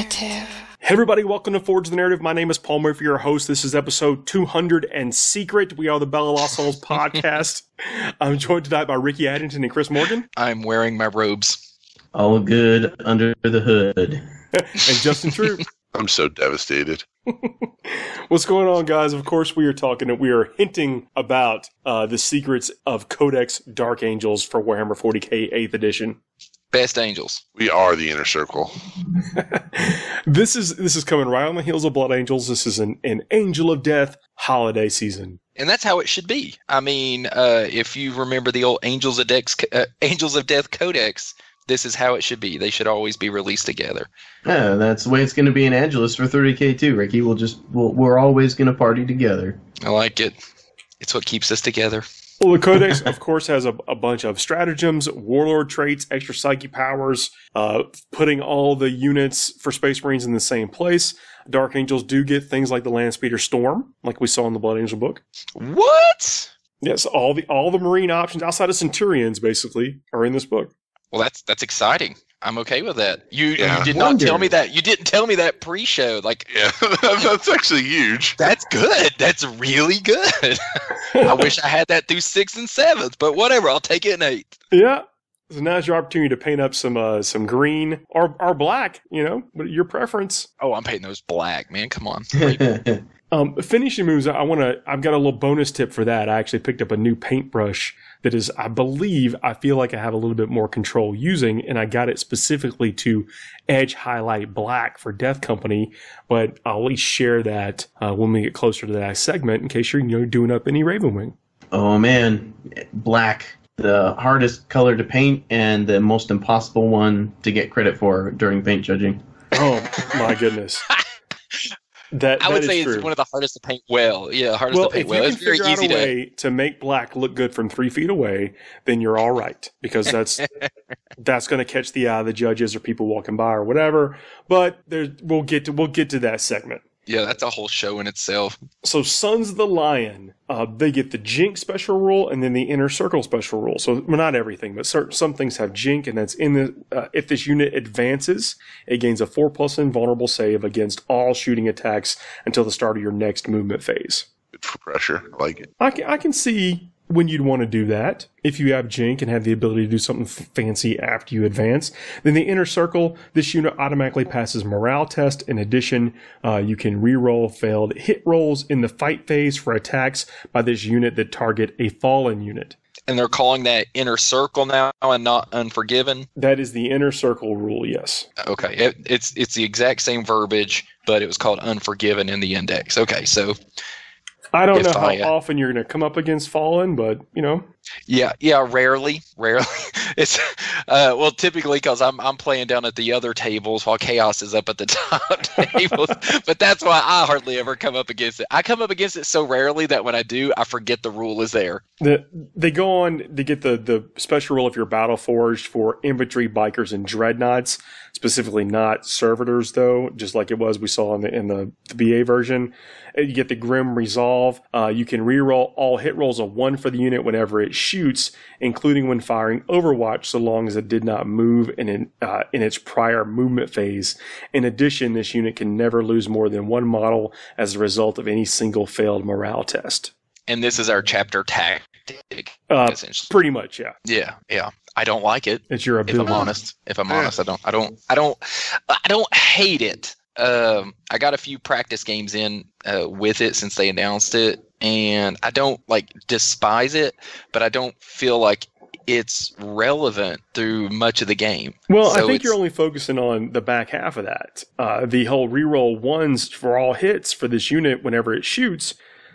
narrative. Hey everybody, welcome to Forge the Narrative. My name is Paul Murphy, your host. This is episode 200 and Secret. We are the Bella Lost Souls podcast. I'm joined tonight by Ricky Addington and Chris Morgan. I'm wearing my robes. All good under the hood. And Justin True. I'm so devastated. What's going on, guys? Of course, we are hinting about the secrets of Codex Dark Angels for Warhammer 40k 8th edition. Best angels. We are the inner circle. This is coming right on the heels of Blood Angels. This is an Angel of Death holiday season. And that's how it should be. I mean, if you remember the old Angels of Death Codex, this is how it should be. They should always be released together. Yeah, that's the way it's going to be in Angelus for 30k too, Ricky. We're always going to party together. I like it. It's what keeps us together. Well, the Codex, of course, has a bunch of stratagems, warlord traits, extra psyche powers, putting all the units for Space Marines in the same place. Dark Angels do get things like the Landspeeder Storm, like we saw in the Blood Angel book. What? Yes, all the Marine options outside of Centurions, basically, are in this book. Well, that's exciting. I'm okay with that. You did Wonder. not tell me that. You didn't tell me that pre-show. Yeah, that's actually huge. That's good. That's really good. I wish I had that through 6th and 7th, but whatever. I'll take it in 8th. Yeah. So now's your opportunity to paint up some green or black, but your preference. Oh, I'm painting those black, man. Come on. Finishing moves, I've got a little bonus tip for that. I actually picked up a new paintbrush that is, I feel like I have a little bit more control using, and I got it specifically to edge highlight black for Death Company, but I'll at least share that when we get closer to that segment in case you're doing up any Ravenwing. Oh man, black. The hardest color to paint and the most impossible one to get credit for during paint judging. Oh my goodness. I would say it's one of the hardest to paint well. Yeah, hardest to paint well. It's very easy a way to make black look good from 3 feet away, then you're all right, because that's going to catch the eye of the judges or people walking by or whatever. But we'll get to that segment. Yeah, that's a whole show in itself. So Sons of the Lion, they get the Jink special rule and then the Inner Circle special rule. So not everything, but some things have Jink, and that's in the if this unit advances, it gains a 4+ invulnerable save against all shooting attacks until the start of your next movement phase. Good for pressure. I like it. I can see when you'd want to do that. If you have Jink and have the ability to do something fancy after you advance, then the Inner Circle, this unit automatically passes morale test. In addition, you can reroll failed hit rolls in the fight phase for attacks by this unit that target a fallen unit. And they're calling that Inner Circle now and not Unforgiven? That is the Inner Circle rule, yes. Okay, it's the exact same verbiage, but it was called Unforgiven in the index. Okay, so I don't know how often you're going to come up against Fallen, but, Yeah, rarely. It's well, typically because I'm playing down at the other tables while Chaos is up at the top tables. But that's why I hardly ever come up against it. I come up against it so rarely that when I do, I forget the rule is there. They go on to get the special rule if you're battle forged for infantry, bikers, and dreadnoughts. Specifically not servitors, though, just like it was we saw in the BA version. You get the Grim Resolve. You can reroll all hit rolls of 1 for the unit whenever it shoots, including when firing Overwatch, so long as it did not move in its prior movement phase. In addition, this unit can never lose more than 1 model as a result of any single failed morale test. And this is our chapter tactic, essentially. Pretty much, yeah. Yeah. I don't like it. It's your ability. If I'm honest, I don't hate it. I got a few practice games in with it since they announced it, and I don't despise it, but I don't feel like it's relevant through much of the game. Well, so I think you're only focusing on the back half of that. The whole reroll 1s for all hits for this unit whenever it shoots.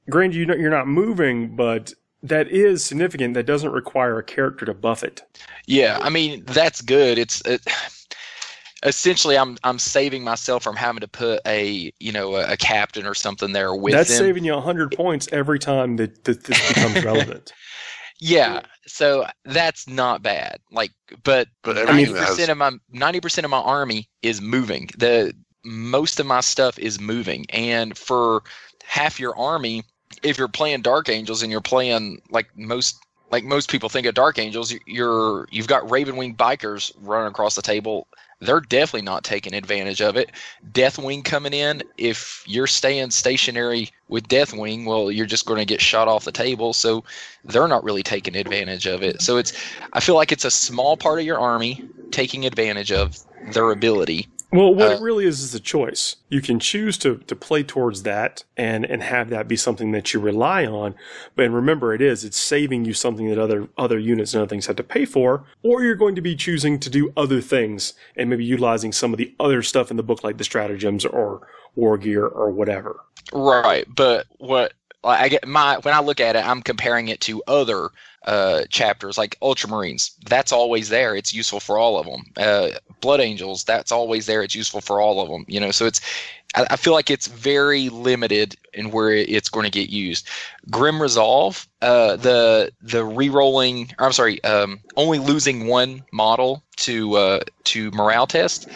Granted, you're not moving, but that is significant. That doesn't require a character to buff it. Yeah, I mean, that's good. Essentially, I'm saving myself from having to put a captain or something there with That's them. saving you 100 points every time that this becomes relevant. Yeah, so that's not bad. But 90% of my army is moving. Most of my stuff is moving, and for half your army, if you're playing Dark Angels and you're playing like most people think of Dark Angels, you've got Ravenwing bikers running across the table. they're definitely not taking advantage of it. Deathwing coming in, if you're staying stationary with Deathwing, well, you're just going to get shot off the table. So they're not really taking advantage of it. So I feel like it's a small part of your army taking advantage of their ability. Well, what it really is a choice. You can choose to play towards that and have that be something that you rely on. But remember, it's saving you something that other units and other things have to pay for, or you're going to be choosing to do other things and maybe utilizing some of the other stuff in the book, like the stratagems or war gear or whatever. Right, but when I look at it, I'm comparing it to other chapters like Ultramarines. That's always there. It's useful for all of them. Blood Angels. That's always there. It's useful for all of them. So I feel like it's very limited in where it's going to get used. Grim Resolve, the re-rolling. Only losing one model to morale test.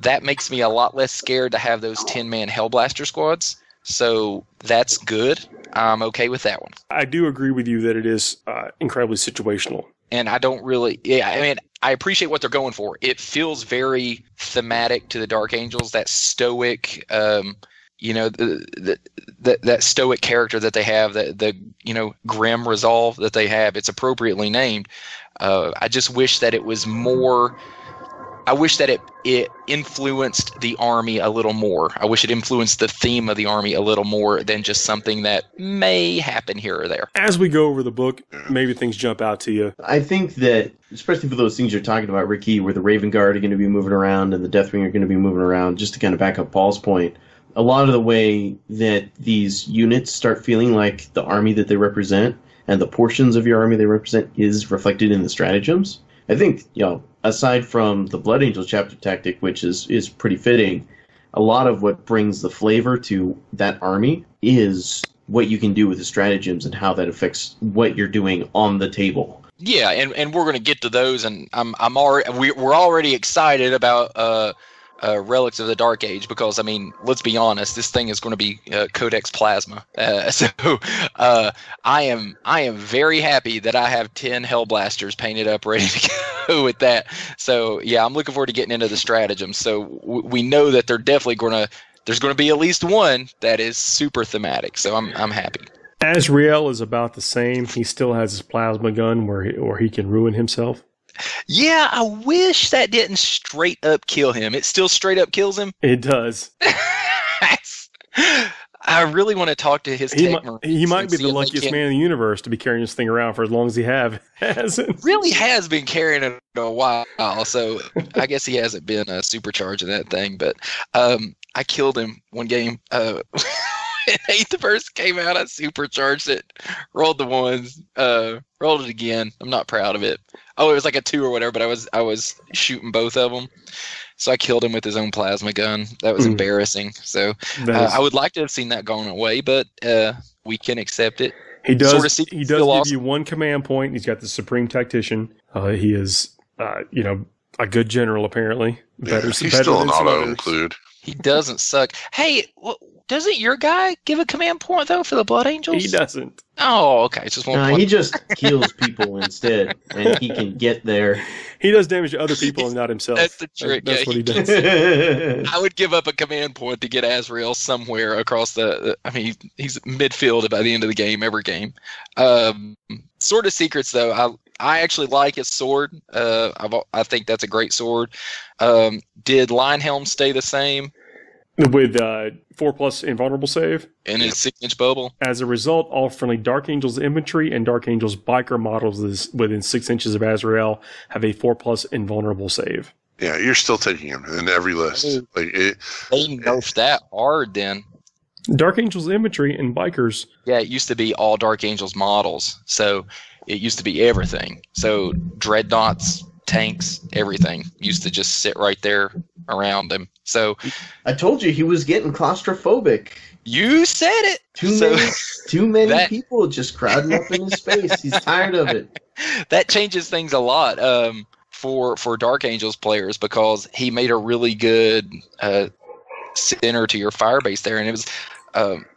That makes me a lot less scared to have those 10-man Hellblaster squads. So that's good. I'm okay with that one. I do agree with you that it is incredibly situational. And I don't really, I appreciate what they're going for. It feels very thematic to the Dark Angels, that stoic, that stoic character that they have, the grim resolve that they have. It's appropriately named. I just wish that it was more. I wish that it influenced the army a little more. I wish it influenced the theme of the army a little more than just something that may happen here or there. As we go over the book, maybe things jump out to you. I think that, especially for those things you're talking about, Ricky, where the Raven Guard are going to be moving around and the Deathwing are going to be moving around, just to kind of back up Paul's point, a lot of the way that these units start feeling like the army that they represent and the portions of your army they represent is reflected in the stratagems. I think, aside from the Blood Angel chapter tactic, which is pretty fitting, a lot of what brings the flavor to that army is what you can do with the stratagems and how that affects what you're doing on the table. Yeah, and we're going to get to those, and we're already excited about Relics of the Dark Age because, let's be honest, this thing is going to be Codex Plasma. So I am very happy that I have 10 Hellblasters painted up ready to go with that. So yeah, I'm looking forward to getting into the stratagems. So we know that there's going to be at least one that is super thematic. So I'm happy. Azrael is about the same. He still has his plasma gun where he can ruin himself. Yeah, I wish that didn't straight up kill him. It still straight up kills him? It does. I really want to talk to his tech marines. He might be the luckiest man in the universe to be carrying this thing around for as long as he hasn't. Really has been carrying it a while, so I guess he hasn't been supercharging that thing. But I killed him one game. When 8th first came out, I supercharged it, rolled the ones, rolled it again. I'm not proud of it. Oh, it was like a 2 or whatever, but I was shooting both of them. So I killed him with his own plasma gun. That was embarrassing. So I would like to have seen that going away, but we can accept it. He does. He does give you one command point. He's got the Supreme Tactician. He is, a good general apparently. He's still an auto include. He doesn't suck. Hey, doesn't your guy give a command point though for the Blood Angels? He doesn't. Oh, okay. It's just one point. He just heals people instead, and he can get there. He does damage to other people and not himself. That's the trick. That's what he does. I would give up a command point to get Azrael somewhere across he's midfield by the end of the game, every game. Sword of Secrets, though, I actually like his sword. I think that's a great sword. Did Linehelm stay the same? With 4+ invulnerable save. And his 6-inch bubble. As a result, all friendly Dark Angels infantry and Dark Angels biker models within 6 inches of Azrael have a 4+ invulnerable save. Yeah, you're still taking him in every list. They nerfed that hard then. Dark Angels infantry and bikers. Yeah, it used to be all Dark Angels models. So it used to be everything. So dreadnoughts, tanks, everything used to just sit right there around him. So I told you he was getting claustrophobic. You said it. Too many people just crowding up in his space. He's tired of it. That changes things a lot for Dark Angels players because he made a really good center to your fire base there, and it was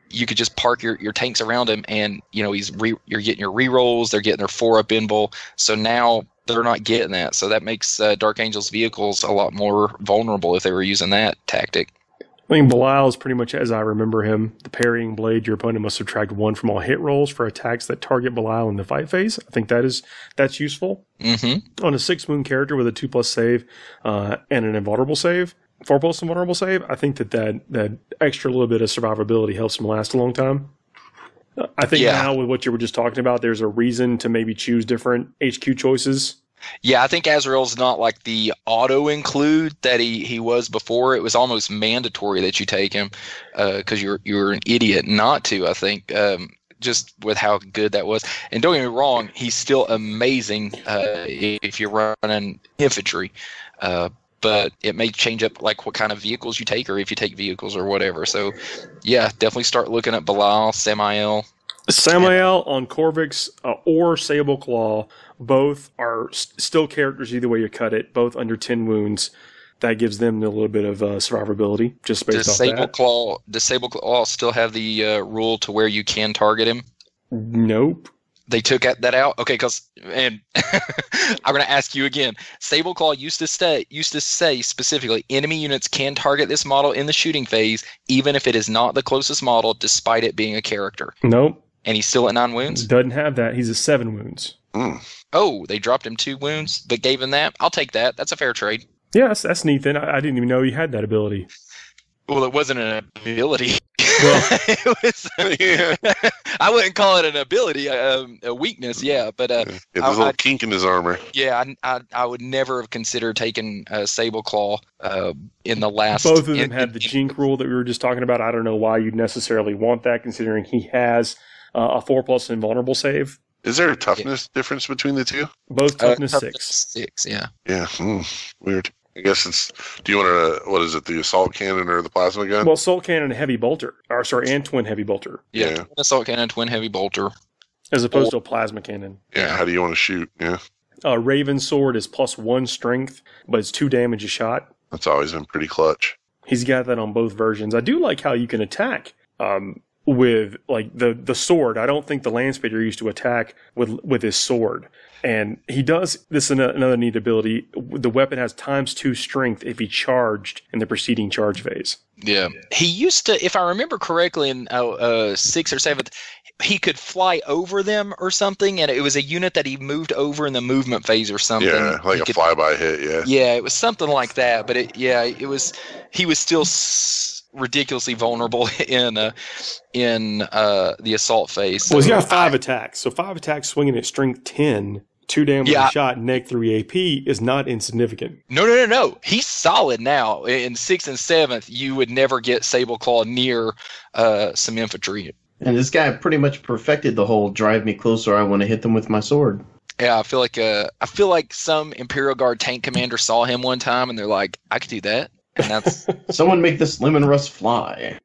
you could just park your tanks around him, and you're getting your rerolls. They're getting their 4-up invul. So now they're not getting that. So that makes Dark Angel's vehicles a lot more vulnerable if they were using that tactic. I mean, Belial is pretty much as I remember him. The parrying blade, your opponent must subtract 1 from all hit rolls for attacks that target Belial in the fight phase. I think that's useful. Mm-hmm. On a 6-wound character with a 2+ save and an invulnerable save, 4+ invulnerable save, I think that extra little bit of survivability helps him last a long time. I think now with what you were just talking about, there's a reason to maybe choose different HQ choices. Yeah, I think Azrael's not like the auto include that he was before. It was almost mandatory that you take him because you're an idiot not to. I think just with how good that was. And don't get me wrong, he's still amazing if you're running infantry. But it may change up like what kind of vehicles you take, or if you take vehicles or whatever. So, yeah, definitely start looking at Belial, Samael. Samael on Corvix or Sable Claw, both are still characters either way you cut it, both under 10 wounds. That gives them a little bit of survivability just based off that. Does Sable Claw still have the rule to where you can target him? Nope. They took that out? Okay, and I'm going to ask you again. Sable Claw used to say specifically, enemy units can target this model in the shooting phase, even if it is not the closest model, despite it being a character. Nope. And he's still at 9 wounds? Doesn't have that. He's at 7 wounds. Oh, they dropped him 2 wounds, but gave him that? I'll take that. That's a fair trade. Yeah, that's neat then. I didn't even know he had that ability. Well, it wasn't an ability. Well, it was. I wouldn't call it an ability, a weakness. Yeah, but there's a little kink in his armor. Yeah, I would never have considered taking Sable Claw in the last. Both of them have the Jink rule that we were just talking about. I don't know why you'd necessarily want that, considering he has a 4+ invulnerable save. Is there a toughness difference between the two? Both toughness 6. 6, yeah. Yeah, weird. I guess it's. Do you want to? What is it? The assault cannon or the plasma gun? Well, assault cannon and heavy bolter, and twin heavy bolter. Yeah, twin assault cannon, twin heavy bolter, as opposed to a plasma cannon. Yeah. How do you want to shoot? Yeah. Raven sword is +1 strength, but it's 2 damage a shot. That's always been pretty clutch. He's got that on both versions. I do like how you can attack with like the sword. I don't think the Landspeeder used to attack with his sword. And he does this in another neat ability. The weapon has ×2 strength if he charged in the preceding charge phase. Yeah. He used to, if I remember correctly, in 6th or 7th, he could fly over them or something, and it was a unit that he moved over in the movement phase or something. Yeah, like a flyby hit, yeah. Yeah, it was something like that, but he was still ridiculously vulnerable in the assault phase. Well, he's got 5 attacks, so 5 attacks swinging at strength 10, 2 damage a shot, -3 AP is not insignificant. No. He's solid now. In 6th and 7th, you would never get Sable Claw near some infantry. And this guy pretty much perfected the whole drive me closer, I want to hit them with my sword. Yeah, I feel like some Imperial Guard tank commander saw him one time and they're like, I could do that. And that's someone make this lemon rust fly.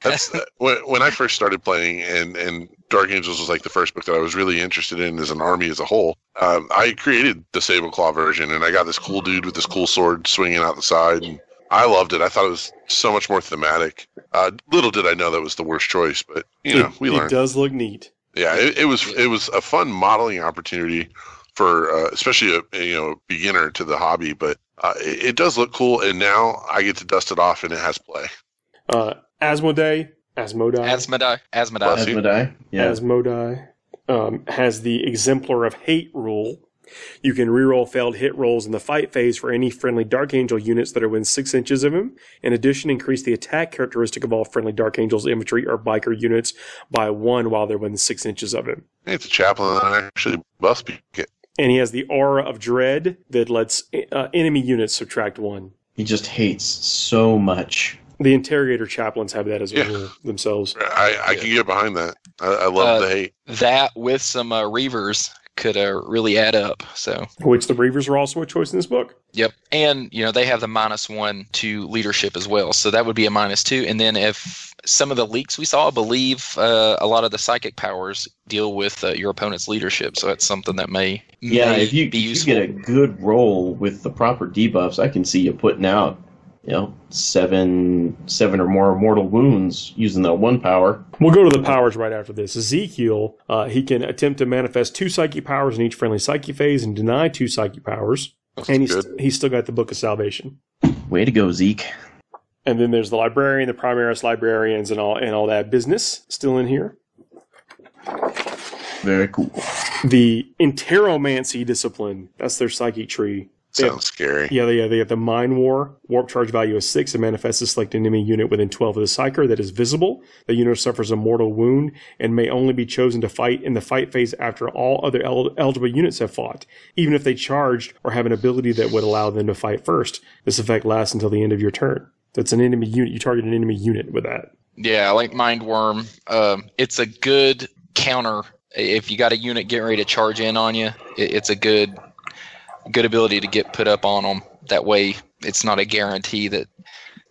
That's when I first started playing, and Dark Angels was like the first book that I was really interested in as an army as a whole. I created the Sable Claw version, and I got this cool dude with this cool sword swinging out the side, and I loved it. I thought it was so much more thematic. Little did I know that was the worst choice, but we learned. It does look neat. Yeah, it was a fun modeling opportunity for especially a beginner to the hobby, but it does look cool, and now I get to dust it off, and it has play. Asmodai has the Exemplar of Hate rule. You can reroll failed hit rolls in the fight phase for any friendly Dark Angel units that are within 6 inches of him. In addition, increase the attack characteristic of all friendly Dark Angels infantry or biker units by 1 while they're within 6 inches of him. Hey, it's a chaplain that actually must be. And he has the Aura of Dread that lets enemy units subtract 1. He just hates so much. The Interrogator Chaplains have that as a rule themselves. I can get behind that. I love the hate. That with some Reavers could really add up. So, which the Reavers are also a choice in this book. Yep, and they have the -1 to leadership as well, so that would be a -2. And then if some of the leaks we saw, I believe a lot of the psychic powers deal with your opponent's leadership, so that's something that may if you get a good roll with the proper debuffs, I can see you putting out seven or more mortal wounds using that 1 power. We'll go to the powers right after this. Ezekiel, he can attempt to manifest 2 psychic powers in each friendly psychic phase and deny 2 psychic powers. And he's still got the Book of Salvation. Way to go, Zeke. And then there's the Librarian, the Primaris Librarians, and all that business still in here. Very cool. The Interomancy discipline, that's their psychic tree. Sounds scary. Yeah, they have the Mind War. Warp charge value is 6. It manifests a select enemy unit within 12 of the Psyker that is visible. The unit suffers a mortal wound and may only be chosen to fight in the fight phase after all other eligible units have fought, even if they charged or have an ability that would allow them to fight first. This effect lasts until the end of your turn. That's an enemy unit. You target an enemy unit with that. Yeah, I like Mind Worm. It's a good counter. If you got a unit getting ready to charge in on you, it's a good ability to get put up on them. That way, it's not a guarantee that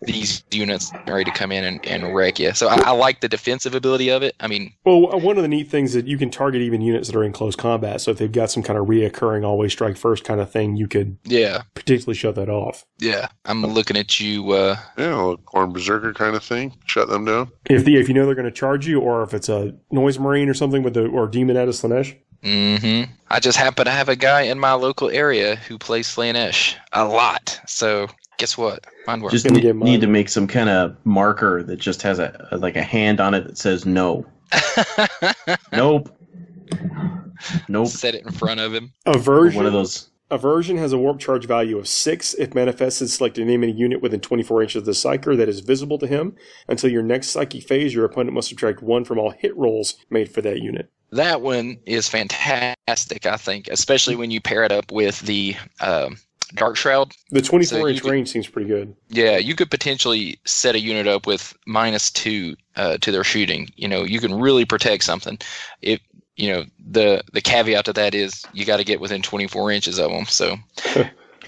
these units are ready to come in and wreck you. So I like the defensive ability of it. I mean, well, one of the neat things that you can target even units that are in close combat. So if they've got some kind of reoccurring always strike first kind of thing, you could particularly shut that off. Yeah, I'm looking at you. A little Corn Berserker kind of thing. Shut them down. If you know they're going to charge you, or if it's a Noise Marine or something or Demon Edda Slanesh. Mm-hmm. I just happen to have a guy in my local area who plays Slanesh a lot. So guess what? Mind Worm. Just need to make some kind of marker that just has a hand on it that says no. Nope. Set it in front of him. Aversion. One of those. Aversion has a warp charge value of 6. If manifested, select an enemy unit within 24 inches of the Psyker that is visible to him. Until your next psychic phase, your opponent must subtract 1 from all hit rolls made for that unit. That one is fantastic, I think, especially when you pair it up with the Dark Shroud. The 24-inch range seems pretty good. Yeah, you could potentially set a unit up with -2 to their shooting. You can really protect something. The caveat to that is you got to get within 24 inches of them. So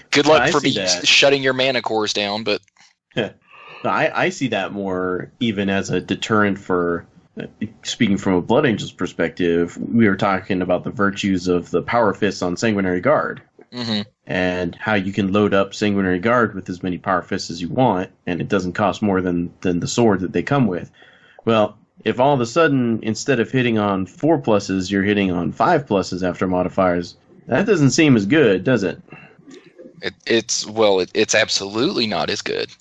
good luck for shutting your mana cores down. But I see that more even as a deterrent for. Speaking from a Blood Angel's perspective, we were talking about the virtues of the Power Fists on Sanguinary Guard. Mm-hmm. And how you can load up Sanguinary Guard with as many Power Fists as you want, and it doesn't cost more than the sword that they come with. Well, if all of a sudden, instead of hitting on 4 pluses, you're hitting on 5 pluses after modifiers, that doesn't seem as good, does it? It's absolutely not as good.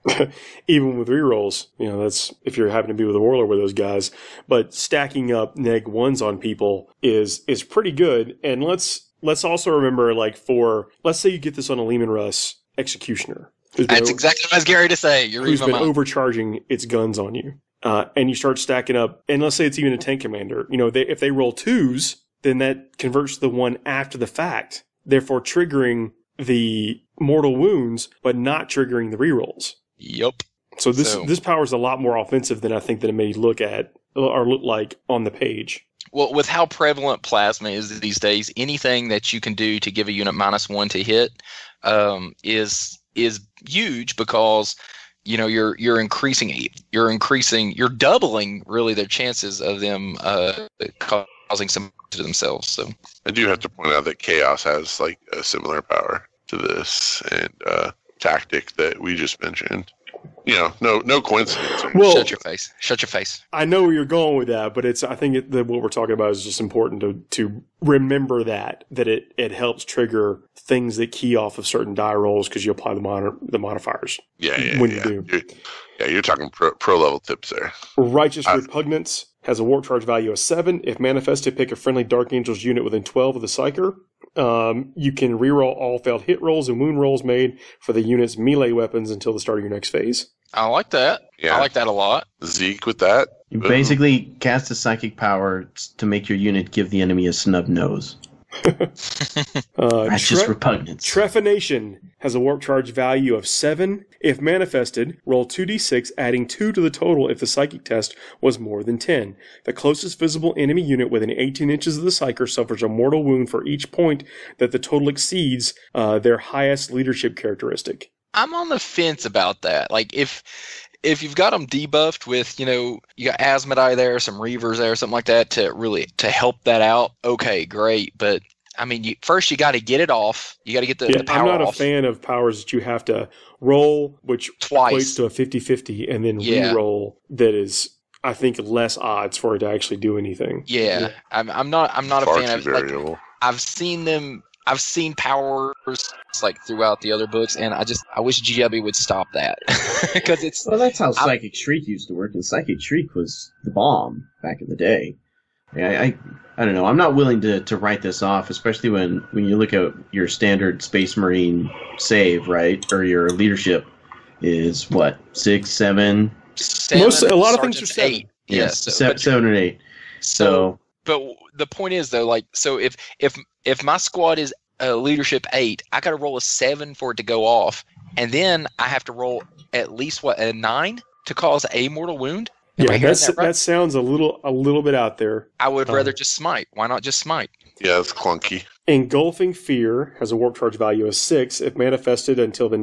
Even with rerolls, that's if you're having to be with a warlord with those guys. But stacking up neg 1s on people is pretty good. And let's also remember, let's say you get this on a Lehman Russ Executioner. That's exactly what I was getting ready to say. Who's been overcharging its guns on you. And you start stacking up, and let's say it's even a tank commander. If they roll 2s, then that converts to the one after the fact, therefore triggering the mortal wounds, but not triggering the rerolls. Yep. So this power is a lot more offensive than I think that it may look like on the page. Well, with how prevalent plasma is these days, anything that you can do to give a unit -1 to hit is huge because you're doubling really their chances of them causing some to themselves. So I do have to point out that Chaos has a similar power to this and tactic that we just mentioned. No coincidence. Well, shut your face. I know where you're going with that, but I think what we're talking about is just important to remember that it helps trigger things that key off of certain die rolls because you apply the modifiers. When you do. You're talking pro level tips there. Righteous Repugnance has a warp charge value of 7. If manifested, pick a friendly Dark Angels unit within 12 of the Psyker. You can reroll all failed hit rolls and wound rolls made for the unit's melee weapons until the start of your next phase. I like that. Yeah. I like that a lot. Zeke with that. You basically cast a psychic power to make your unit give the enemy a snub nose. Righteous Repugnance. Trephination has a warp charge value of 7. If manifested, roll 2d6, adding 2 to the total if the psychic test was more than 10. The closest visible enemy unit within 18 inches of the Psyker suffers a mortal wound for each point that the total exceeds their highest leadership characteristic. I'm on the fence about that. If you've got them debuffed with, you got Asmodai there, some Reavers there, something like that to help that out, okay, great. But I mean, first you got to get it off. You got to get the power off. I'm not a fan of powers that you have to roll, which twice equates to a 50-50, and then re-roll that is, I think, less odds for it to actually do anything. Yeah. I'm not a fan of variable. I've seen powers like throughout the other books, and I wish GW would stop that because it's. Well, that's how Psychic Shriek used to work, and Psychic Shriek was the bomb back in the day. Yeah, I don't know. I'm not willing to write this off, especially when you look at your standard Space Marine save, right? Or your leadership is what, 6, 7? A lot of things are 7. 8. Yes, 7 and 8. But the point is though, like, so if my squad is leadership 8, I got to roll a 7 for it to go off, and then I have to roll at least a 9 to cause a mortal wound. Yeah, that sounds a little bit out there. I would rather just smite. Why not just smite? Yeah, it's clunky. Engulfing Fear has a warp charge value of 6. If manifested until the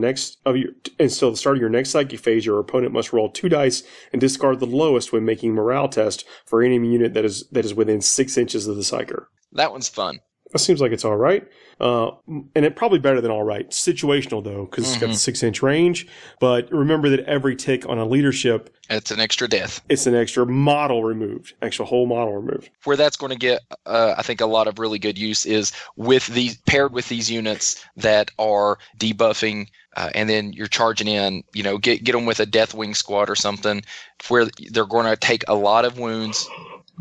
start of your next psychic phase, your opponent must roll 2 dice and discard the lowest when making morale test for any unit that is within 6 inches of the psyker. That one's fun. That seems like it's all right. And it probably better than all right. Situational, though, because it's got the 6-inch range. But remember that every tick on a leadership... It's an extra death. It's an extra model removed. Actual whole model removed. Where that's going to get, I think, a lot of really good use is paired with these units that are debuffing, and then you're charging in, get them with a Deathwing squad or something, where they're going to take a lot of wounds...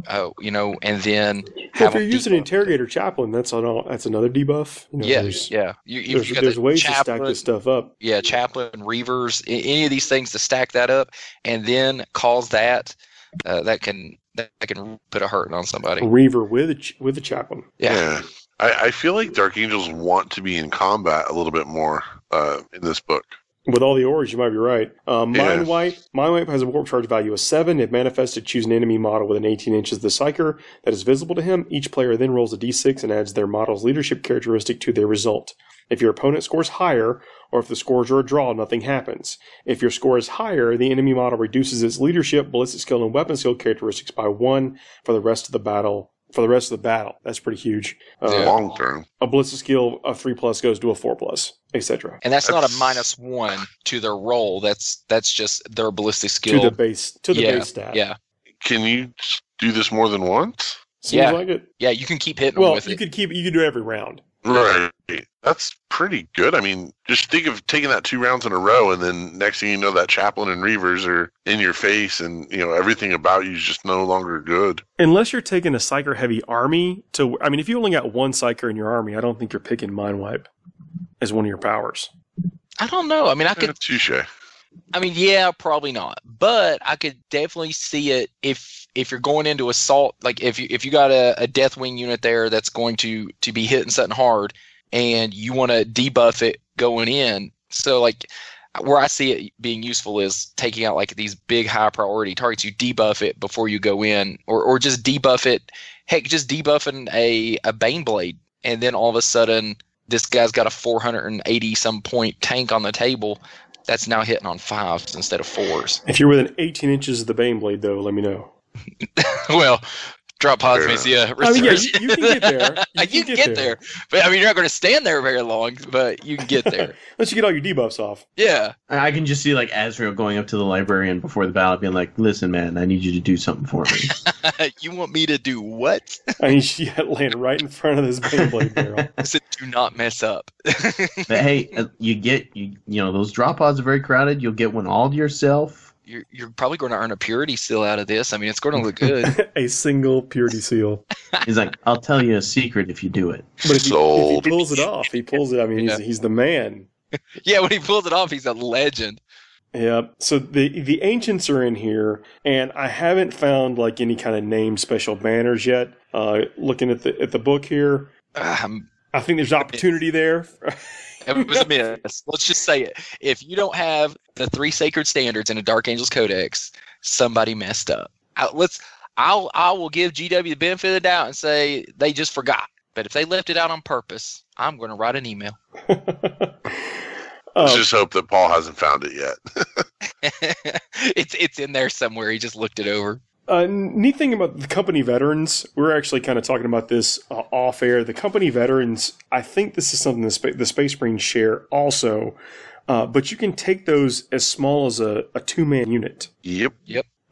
and then if you're using Interrogator Chaplain, that's another debuff. There's ways to stack this stuff up. Yeah, Chaplain, Reavers, any of these things to stack that up, and then cause that can put a hurting on somebody. Reaver with a Chaplain. Yeah. I feel like Dark Angels want to be in combat a little bit more in this book. With all the ores, you might be right. Mind Wipe has a warp charge value of 7. If manifested, choose an enemy model within 18 inches of the psyker that is visible to him. Each player then rolls a d6 and adds their model's leadership characteristic to their result. If your opponent scores higher, or if the scores are a draw, nothing happens. If your score is higher, the enemy model reduces its leadership, ballistic skill, and weapon skill characteristics by 1 for the rest of the battle. That's pretty huge. Long term. A ballistic skill of 3+ goes to a 4+, etc. And that's not a -1 to their roll. That's just their ballistic skill to the base stat. Yeah. Can you do this more than once? Seems like it. Yeah, you can keep hitting them with you could do it every round. Right. That's pretty good. I mean, just think of taking that 2 rounds in a row, and then next thing you know, that Chaplain and Reavers are in your face, and everything about you is just no longer good. Unless you're taking a Psyker-heavy army if you only got 1 Psyker in your army, I don't think you're picking Mind Wipe as one of your powers. I don't know. I mean, I could... Touche. I mean, yeah, probably not. But I could definitely see it if you're going into assault, like if you got a Deathwing unit there that's going to be hitting something hard, and you want to debuff it going in. So like where I see it being useful is taking out like these big high priority targets. You debuff it before you go in, or just debuff it. Heck, just debuffing a Baneblade, and then all of a sudden this guy's got a 480 some point tank on the table. That's now hitting on 5s instead of 4s. If you're within 18 inches of the Baneblade, though, let me know. Well, drop pods means you can get there. You can get there. But I mean, you're not going to stand there very long, but you can get there. Unless you get all your debuffs off. Yeah. I can just see like Azrael going up to the librarian before the battle being like, listen, man, I need you to do something for me. You want me to do what? I mean, she had land right in front of this Baneblade barrel. I said, do not mess up. But hey, those drop pods are very crowded. You'll get one all to yourself. You're probably going to earn a purity seal out of this. I mean, it's going to look good. A single purity seal. He's like, I'll tell you a secret if you do it. But if he pulls it off, I mean, he's the man. Yeah, when he pulls it off, he's a legend. Yeah. So the ancients are in here, and I haven't found like any kind of named special banners yet. Looking at the book here, I think there's opportunity there. It was a miss. Let's just say it. If you don't have the 3 sacred standards in a Dark Angels Codex, somebody messed up. I will give GW the benefit of the doubt and say they just forgot. But if they left it out on purpose, I'm going to write an email. Let's just hope that Paul hasn't found it yet. It's in there somewhere. He just looked it over. Neat thing about the company veterans, we were actually kind of talking about this off air. The company veterans, I think this is something the Space Marines share also, but you can take those as small as a 2-man unit. Yep.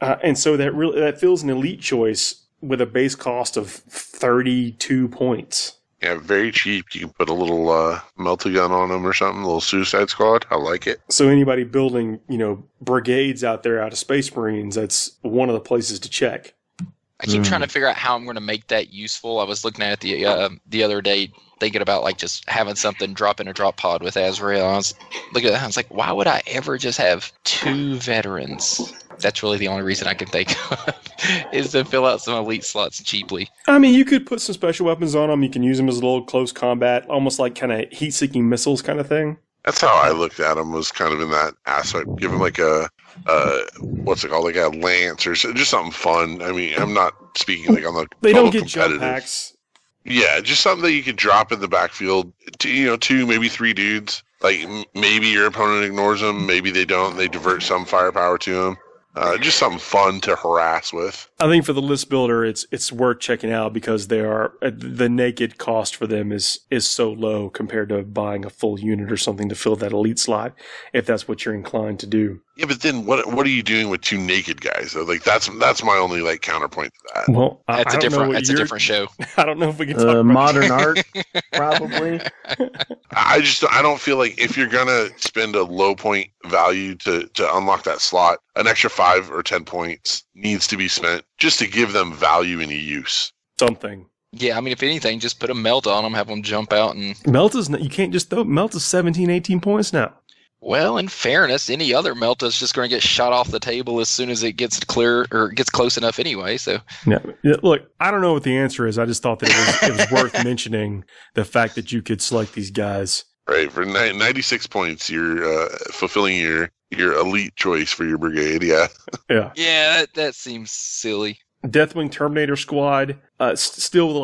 And so that feels an elite choice with a base cost of 32 points. Yeah, very cheap. You can put a little melta gun on them or something, a little Suicide Squad. I like it. So anybody building, brigades out there out of Space Marines, that's one of the places to check. I keep trying to figure out how I'm going to make that useful. I was looking at it the other day, thinking about like just having something drop in a drop pod with Azrael. I was looking at that. I was like, why would I ever just have 2 veterans? That's really the only reason I can think of is to fill out some elite slots cheaply. I mean, you could put some special weapons on them. You can use them as a little close combat, almost like kind of heat-seeking missiles kind of thing. That's how I looked at them, was kind of in that aspect. Give them like a, what's it called, like a lance or just something fun. I mean, I'm not speaking like on the They total don't get jump packs. Yeah, just something that you could drop in the backfield. 2, maybe 3 dudes. Like maybe your opponent ignores them, maybe they don't. They divert some firepower to them. Just something fun to harass with. I think for the list builder, it's worth checking out because they are the naked cost for them is so low compared to buying a full unit or something to fill that elite slot, if that's what you're inclined to do. Yeah, but then what are you doing with 2 naked guys? Though? Like that's my only like counterpoint to that. Well, that's a different show. I don't know if we can talk about modern art, probably. I don't feel like if you're gonna spend a low point value to unlock that slot, an extra 5 or 10 points needs to be spent just to give them value in use. Something. Yeah, I mean, if anything, just put a melt on them, have them jump out and... You can't just throw... Melt is 17, 18 points now. Well, in fairness, any other melt is just going to get shot off the table as soon as it gets clear or gets close enough anyway. So, yeah. Look, I don't know what the answer is. I just thought that it was worth mentioning the fact that you could select these guys. Right, for 96 points, you're fulfilling your elite choice for your brigade. Yeah, yeah, that seems silly. Deathwing Terminator Squad, still with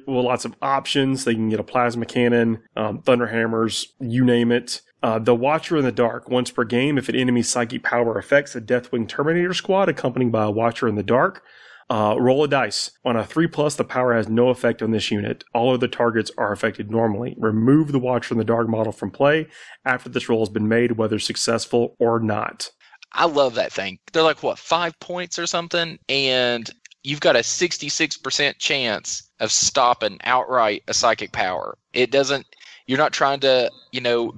lots of options. They can get a plasma cannon, thunder hammers, you name it. The Watcher in the Dark. Once per game, if an enemy's psychic power affects a Deathwing Terminator Squad accompanied by a Watcher in the Dark, roll a dice. On a 3+, the power has no effect on this unit. All other targets are affected normally. Remove the Watcher in the Dark model from play after this roll has been made, whether successful or not. I love that thing. They're like, 5 points or something? And you've got a 66% chance of stopping outright a psychic power. It doesn't... You're not trying to,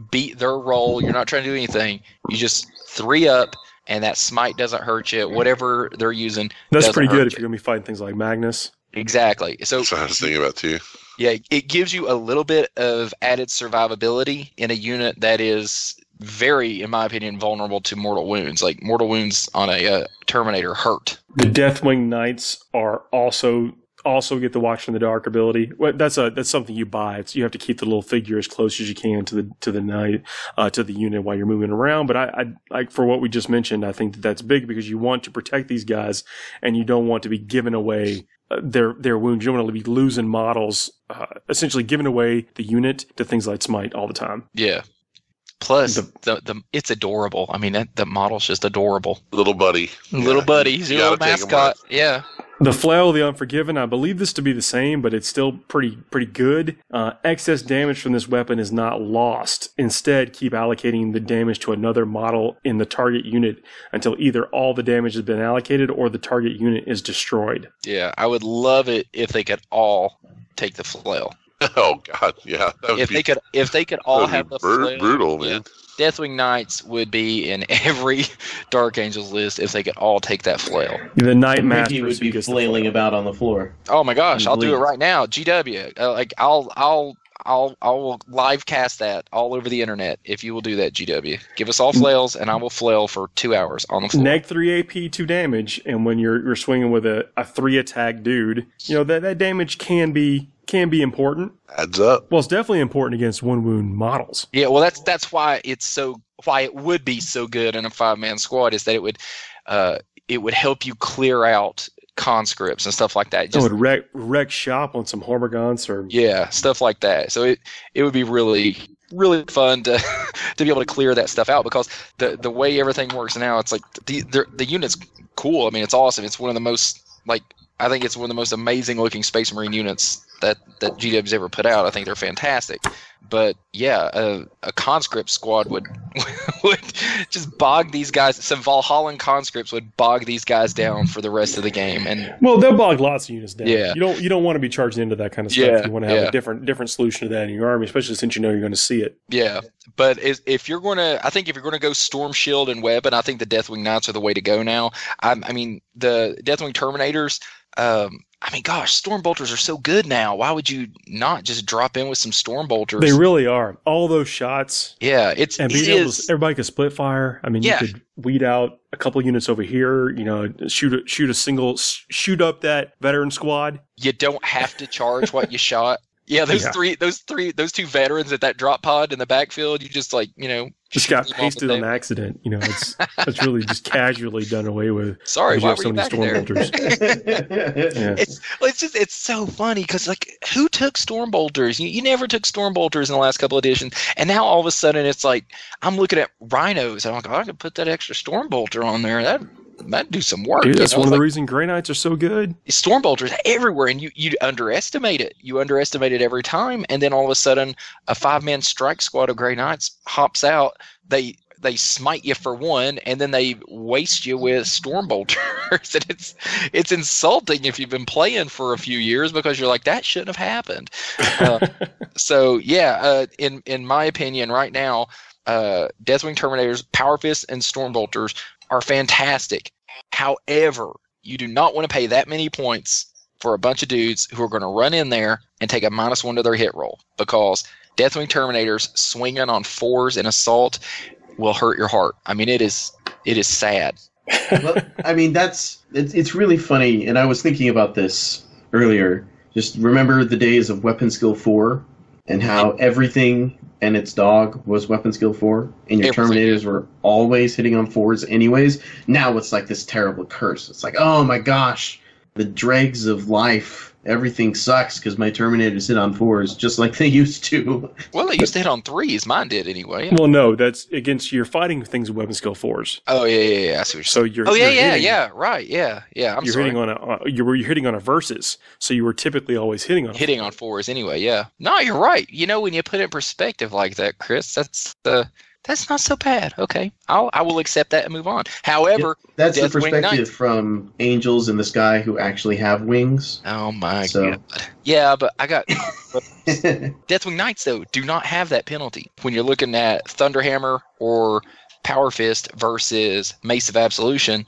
beat their roll. You're not trying to do anything. You just 3 up, and that smite doesn't hurt you. Whatever they're using, that's pretty good if you're going to be fighting things like Magnus. Exactly. So that's what I was thinking about too. Yeah, it gives you a little bit of added survivability in a unit that is very, in my opinion, vulnerable to mortal wounds. Like mortal wounds on a Terminator hurt. The Deathwing Knights are also get the Watch in the Dark ability. Well, that's something you buy. You have to keep the little figure as close as you can to the knight, to the unit while you're moving around. But I for what we just mentioned, I think that's big because you want to protect these guys and you don't want to be giving away their wounds. You don't want to be losing models, essentially giving away the unit to things like Smite all the time. Yeah. Plus, it's adorable. I mean, the model's just adorable. Little buddy. Little buddy. He's your little mascot. Yeah. The Flail of the Unforgiven, I believe this to be the same, but it's still pretty good. Excess damage from this weapon is not lost. Instead, keep allocating the damage to another model in the target unit until either all the damage has been allocated or the target unit is destroyed. Yeah, I would love it if they could all take the Flail. Oh God, yeah. If they could all have the Flail, brutal, man. Yeah. Deathwing Knights would be in every Dark Angels list if they could all take that flail. The Knight Master would be flailing about on the floor. Oh my gosh, I'll do it right now. GW, I'll live cast that all over the internet if you will do that. GW, give us all flails and I will flail for 2 hours on the floor. Neg 3 AP, 2 damage, and when you're swinging with a 3 attack dude, that damage can be important. Adds up. Well, it's definitely important against 1 wound models. Yeah, well, that's why it would be so good in a 5-man squad is that it would help you clear out conscripts and stuff like that. It would wreck shop on some Hormigons or stuff like that. So it would be really, really fun to to be able to clear that stuff out because the way everything works now, it's like the unit's cool. I mean, it's awesome. It's one of the most like I think it's one of the most amazing looking Space Marine units that GW's ever put out. I think they're fantastic. But yeah, a conscript squad would just bog these guys. Some Valhallan conscripts would bog these guys down for the rest of the game. And well, they'll bog lots of units down. Yeah. You don't want to be charging into that kind of stuff. Yeah, You want to have yeah. a different solution to that in your army, especially since you know you're going to see it. yeah, but if you're going to go Storm Shield and Weapon, I think the Deathwing Knights are the way to go now. I mean, the Deathwing Terminators. I mean, gosh, Storm Bolters are so good now. Why would you not just drop in with some Storm Bolters? They really are. All those shots. Yeah, Everybody could split fire. I mean, Yeah. you could weed out a couple units over here. You know, shoot up that veteran squad. You don't have to charge what you shot. Yeah, those two veterans at that drop pod in the backfield, you just Just got shoot them off pasted the on accident. You know, it's really just casually done away with. Sorry, because why you were have you so many back there? Stormbolters. Yeah. It's so funny because like who took Storm Bolters? You never took Storm Bolters in the last couple editions, and now all of a sudden it's like I'm looking at rhinos and I'm like, oh, I could put that extra Storm Bolter on there. That'd do some work. Dude, that's one of the Like, reasons Grey Knights are so good. Storm Bolters everywhere, and you underestimate it. You underestimate it every time, and then all of a sudden, a 5-man strike squad of Grey Knights hops out. They smite you for one, and then they waste you with Storm Bolters. And it's insulting if you've been playing for a few years because you're like, that shouldn't have happened. So yeah, in my opinion, right now, Deathwing Terminators, Power Fists, and Storm Bolters are fantastic. However, you do not want to pay that many points for a bunch of dudes who are going to run in there and take a -1 to their hit roll, because Deathwing Terminators swinging on 4s in assault will hurt your heart. I mean, it is sad. Well, I mean, it's really funny, and I was thinking about this earlier. Just remember the days of Weapon Skill 4 and how everything and its dog was Weapon Skill 4, and your Everything. Terminators were always hitting on 4s anyways. Now it's like this terrible curse. It's like, oh my gosh, the dregs of life. Everything sucks because my Terminators hit on 4s just like they used to. Well, they used to hit on 3s. Mine did anyway. Well, no, that's against you're fighting things with weapon skill 4s. Oh yeah. I see what you're So saying. you're You're hitting on a versus. So you were typically always hitting on a hitting on 4s anyway. Yeah. No, you're right. You know, when you put it in perspective like that, Chris, that's not so bad. Okay, I will accept that and move on. However, That's the Deathwing perspective Knights. from angels in the sky who actually have wings. Oh my So- god. Yeah, but I got Deathwing Knights though do not have that penalty when you're looking at Thunderhammer or Power Fist versus Mace of Absolution.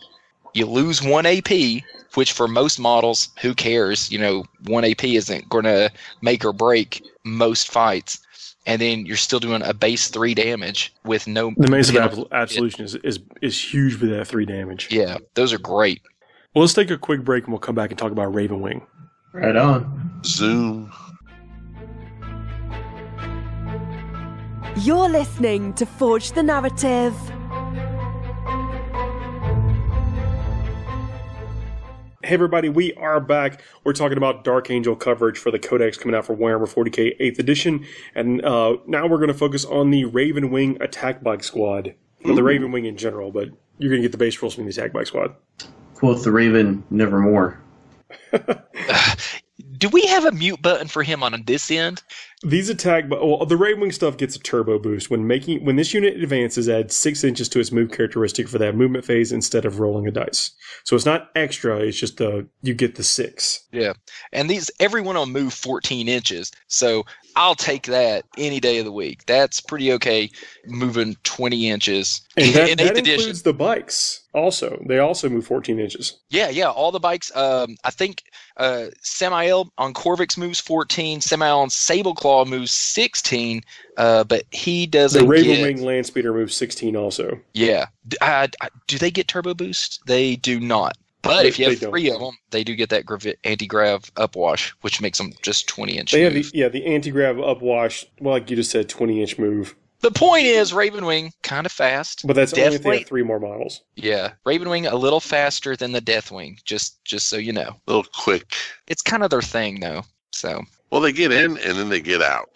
You lose 1 AP, which for most models, who cares? You know, 1 AP isn't going to make or break most fights. And then you're still doing a base 3 damage with no. The Mace of penalty. Absolution is huge for that 3 damage. Yeah, those are great. Well, let's take a quick break and we'll come back and talk about Ravenwing. Right on. Zoom. You're listening to Forge the Narrative. Hey everybody, we are back. We're talking about Dark Angel coverage for the Codex coming out for Warhammer 40k 8th edition. And now we're going to focus on the Ravenwing Attack Bike Squad. Well, the Ravenwing in general, but you're going to get the base rules from the Attack Bike Squad. Quote the Raven, nevermore. Do we have a mute button for him on this end? These the Ravenwing stuff gets a turbo boost. When this unit advances, add 6 inches to its move characteristic for that movement phase instead of rolling a dice. So it's not extra, it's just you get the 6. Yeah. And everyone will move 14 inches. So I'll take that any day of the week. That's pretty okay, moving 20 inches And that, in that 8th edition. includes the bikes also. They also move 14 inches. Yeah, all the bikes. I think Samael on Corvix moves 14. Samael on Sableclaw moves 16. But he The doesn't Ravenwing get. Landspeeder moves 16 also. Yeah. Do they get turbo boost? They do not. But if you They have don't. 3 of them, they do get that anti-grav upwash, which makes them just 20-inch. They have move. the anti-grav upwash, well, like you just said, 20-inch move. The point is, Ravenwing kind of fast. But that's only if they Deathwing, have 3 more models. yeah, Ravenwing a little faster than the Deathwing. Just so you know, Little quick. it's kind of their thing, though. So Well, they get in and then they get out.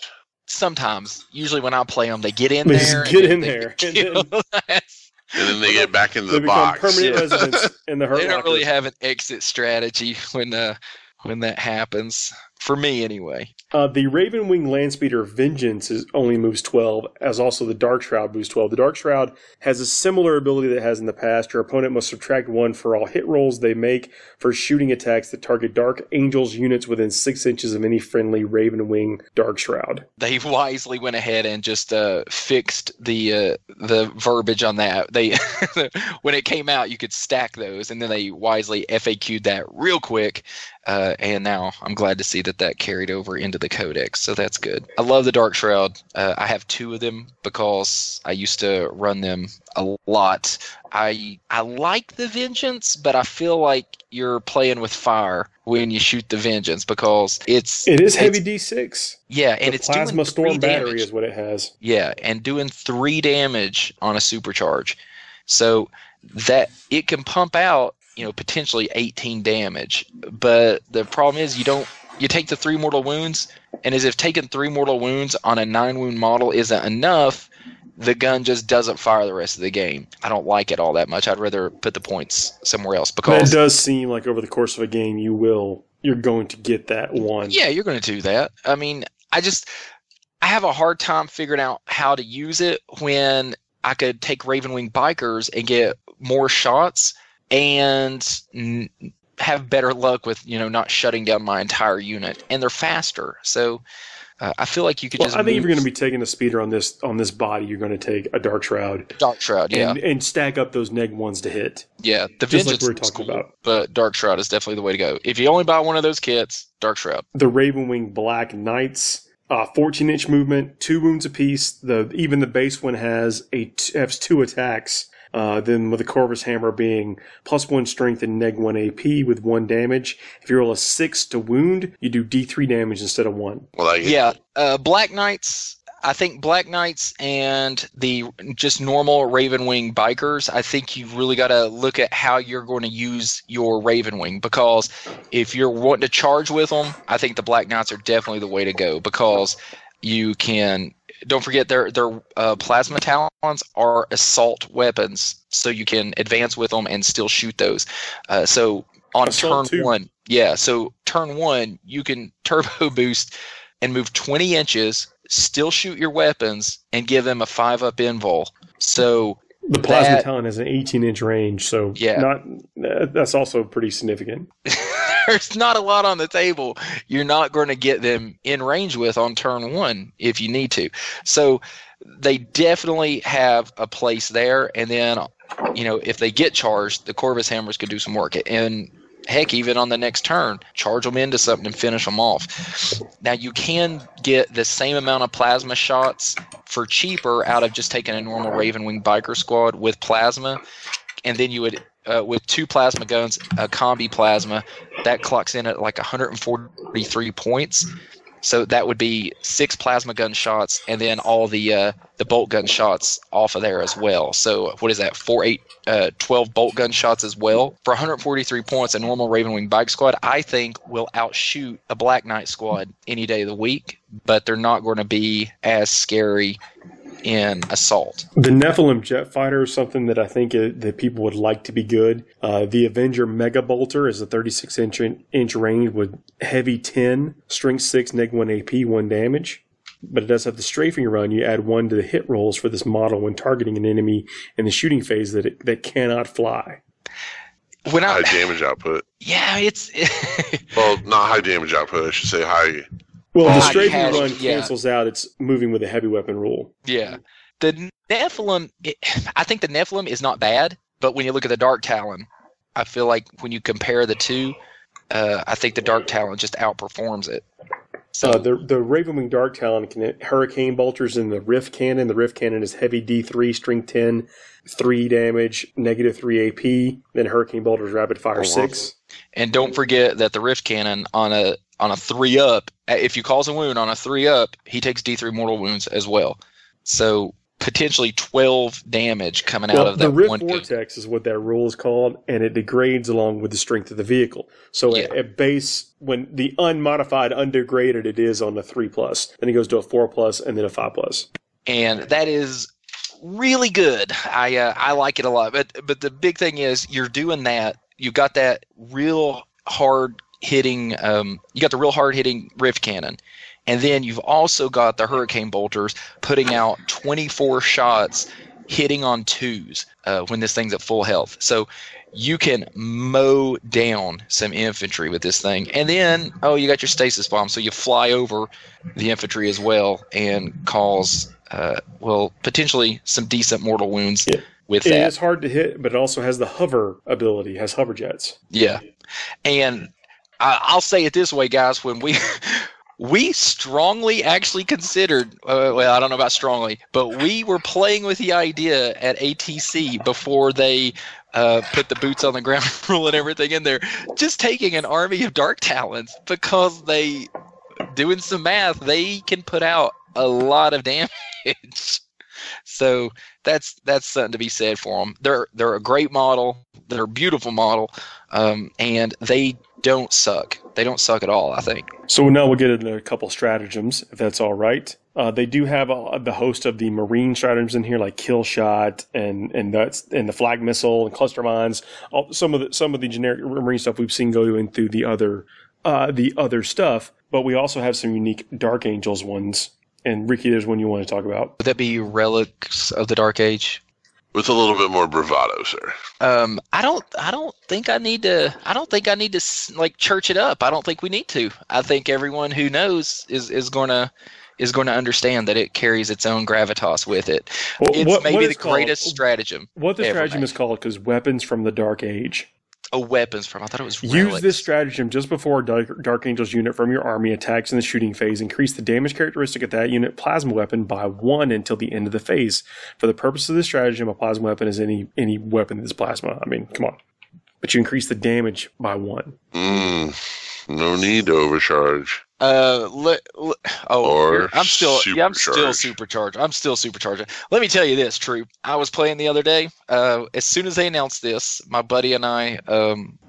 sometimes, usually when I play them, they get in They there. just get and in they there, and kill us. and then they get back into They the become box. permanent residents in the Hurt They don't Locker. really have an exit strategy when that happens. For me, anyway. The Ravenwing Landspeeder Vengeance only moves 12, as also the Dark Shroud moves 12. The Dark Shroud has a similar ability that it has in the past. Your opponent must subtract 1 for all hit rolls they make for shooting attacks that target Dark Angels units within 6 inches of any friendly Ravenwing Dark Shroud. They wisely went ahead and just fixed the verbiage on that. They when it came out, you could stack those, and then they wisely FAQ'd that real quick. And now I'm glad to see that carried over into the Codex, so that's good. I love the Dark Shroud. I have 2 of them because I used to run them a lot. I like the Vengeance, but I feel like you're playing with fire when you shoot the Vengeance because it is heavy D6. Yeah, and the it's plasma doing storm 3 battery damage. is what it has. Yeah, and doing 3 damage on a supercharge, so that it can pump out potentially 18 damage. But the problem is you take the 3 mortal wounds, and as if taking 3 mortal wounds on a 9 wound model isn't enough, the gun just doesn't fire the rest of the game. I don't like it all that much. I'd rather put the points somewhere else because But it does seem like over the course of a game you're going to get that one. Yeah, you're going to do that. I mean, I have a hard time figuring out how to use it when I could take Ravenwing Bikers and get more shots and have better luck with not shutting down my entire unit, and they're faster. So I feel like you could just. I think if you're going to be taking a speeder on this body, you're going to take a Dark Shroud. Dark Shroud, yeah, and stack up those neg ones to hit. Yeah, the just Vengeance like we were is talking cool, about. but Dark Shroud is definitely the way to go. If you only buy one of those kits, Dark Shroud. The Ravenwing Black Knights, 14-inch movement, 2 wounds apiece. Even the base one has 2 attacks. Then with the Corvus Hammer being +1 strength and -1 AP with 1 damage. If you roll a 6 to wound, you do D3 damage instead of 1. Yeah, Black Knights. I think Black Knights and the just normal Ravenwing Bikers, I think you've really got to look at how you're going to use your Ravenwing, because if you're wanting to charge with them, I think the Black Knights are definitely the way to go, because you can. Don't forget their plasma talons are assault weapons, so you can advance with them and still shoot those. So on Assault turn 2. 1, yeah. So turn 1, you can turbo boost and move 20 inches, still shoot your weapons, and give them a 5-up invul. So the plasma talon has an 18-inch range, so yeah. That's also pretty significant. There's not a lot on the table you're not going to get them in range with on turn 1 if you need to. So they definitely have a place there. And then, if they get charged, the Corvus Hammers could do some work. And heck, even on the next turn, charge them into something and finish them off. Now, you can get the same amount of plasma shots for cheaper out of just taking a normal Ravenwing Biker squad with plasma. And then you would, with 2 plasma guns, a combi plasma, that clocks in at like 143 points. So that would be 6 plasma gun shots, and then all the bolt gun shots off of there as well. So what is that? 12 bolt gun shots as well. For 143 points, a normal Ravenwing Bike squad, I think, will outshoot a Black Knight squad any day of the week, but they're not going to be as scary in assault. The Nephilim jet fighter is something that I think that people would like to be good. The Avenger Mega Bolter is a 36-inch range with heavy 10, strength 6, -1 AP, 1 damage. But it does have the strafing run. You add 1 to the hit rolls for this model when targeting an enemy in the shooting phase that cannot fly. High damage output. Yeah, it's... Well, not high damage output. I should say high... Well, the strafing run cancels out its moving with a heavy weapon rule. Yeah. The Nephilim, I think the Nephilim is not bad, but when you look at the Dark Talon, I feel like when you compare the two, I think the Dark Talon just outperforms it. So the Ravenwing Dark Talon can hit Hurricane Bolters in the Rift Cannon. The Rift Cannon is heavy D3, strength 10, 3 damage, -3 AP. Then Hurricane Bolters rapid fire 6. And don't forget that the Rift Cannon on a 3-up, if you cause a wound on a 3-up, he takes D3 mortal wounds as well. So potentially 12 damage coming out of that the Rift one Vortex is what that rule is called, and it degrades along with the strength of the vehicle. So at base, when the unmodified, undegraded it is on the 3+, then it goes to a 4+, and then a 5+. And that is really good. I like it a lot. But the big thing is you're doing that. You got that real hard hitting. You got the real hard hitting rift cannon, and then you've also got the hurricane bolters putting out 24 shots, hitting on 2s when this thing's at full health. So you can mow down some infantry with this thing. And then, you got your stasis bomb, so you fly over the infantry as well and cause, potentially some decent mortal wounds with that. It's hard to hit, but it also has the hover ability, has hover jets. Yeah. And I'll say it this way, guys, when we strongly actually considered, I don't know about strongly, but we were playing with the idea at ATC before they put the boots on the ground rule and everything in there, just taking an army of Dark Talons, because doing some math, they can put out a lot of damage. So that's something to be said for them. They're a great model. They're a beautiful model, and they don't suck. They don't suck at all, I think. So now we'll get into a couple stratagems, if that's all right. They do have the host of the marine stratagems in here, like kill shot and the flag missile and cluster mines. Some of the generic marine stuff we've seen going through the other stuff. But we also have some unique Dark Angels ones. And Ricky, there's one you want to talk about. Would that be Relics of the Dark Age? With a little bit more bravado, sir. I don't think I need to like church it up. I don't think we need to. I think everyone who knows is going to understand that it carries its own gravitas with it. Well, it's maybe the greatest stratagem. What the stratagem is called is Weapons from the Dark Age. Weapons from. I thought it was relics. Use this stratagem just before a Dark Angels unit from your army attacks in the shooting phase. Increase the damage characteristic of that unit plasma weapon by 1 until the end of the phase. For the purpose of this stratagem, a plasma weapon is any weapon that's plasma. I mean, come on. But you increase the damage by 1. No need to overcharge. I'm still supercharged. I'm still supercharging. Let me tell you this, Troop. I was playing the other day. As soon as they announced this, my buddy and I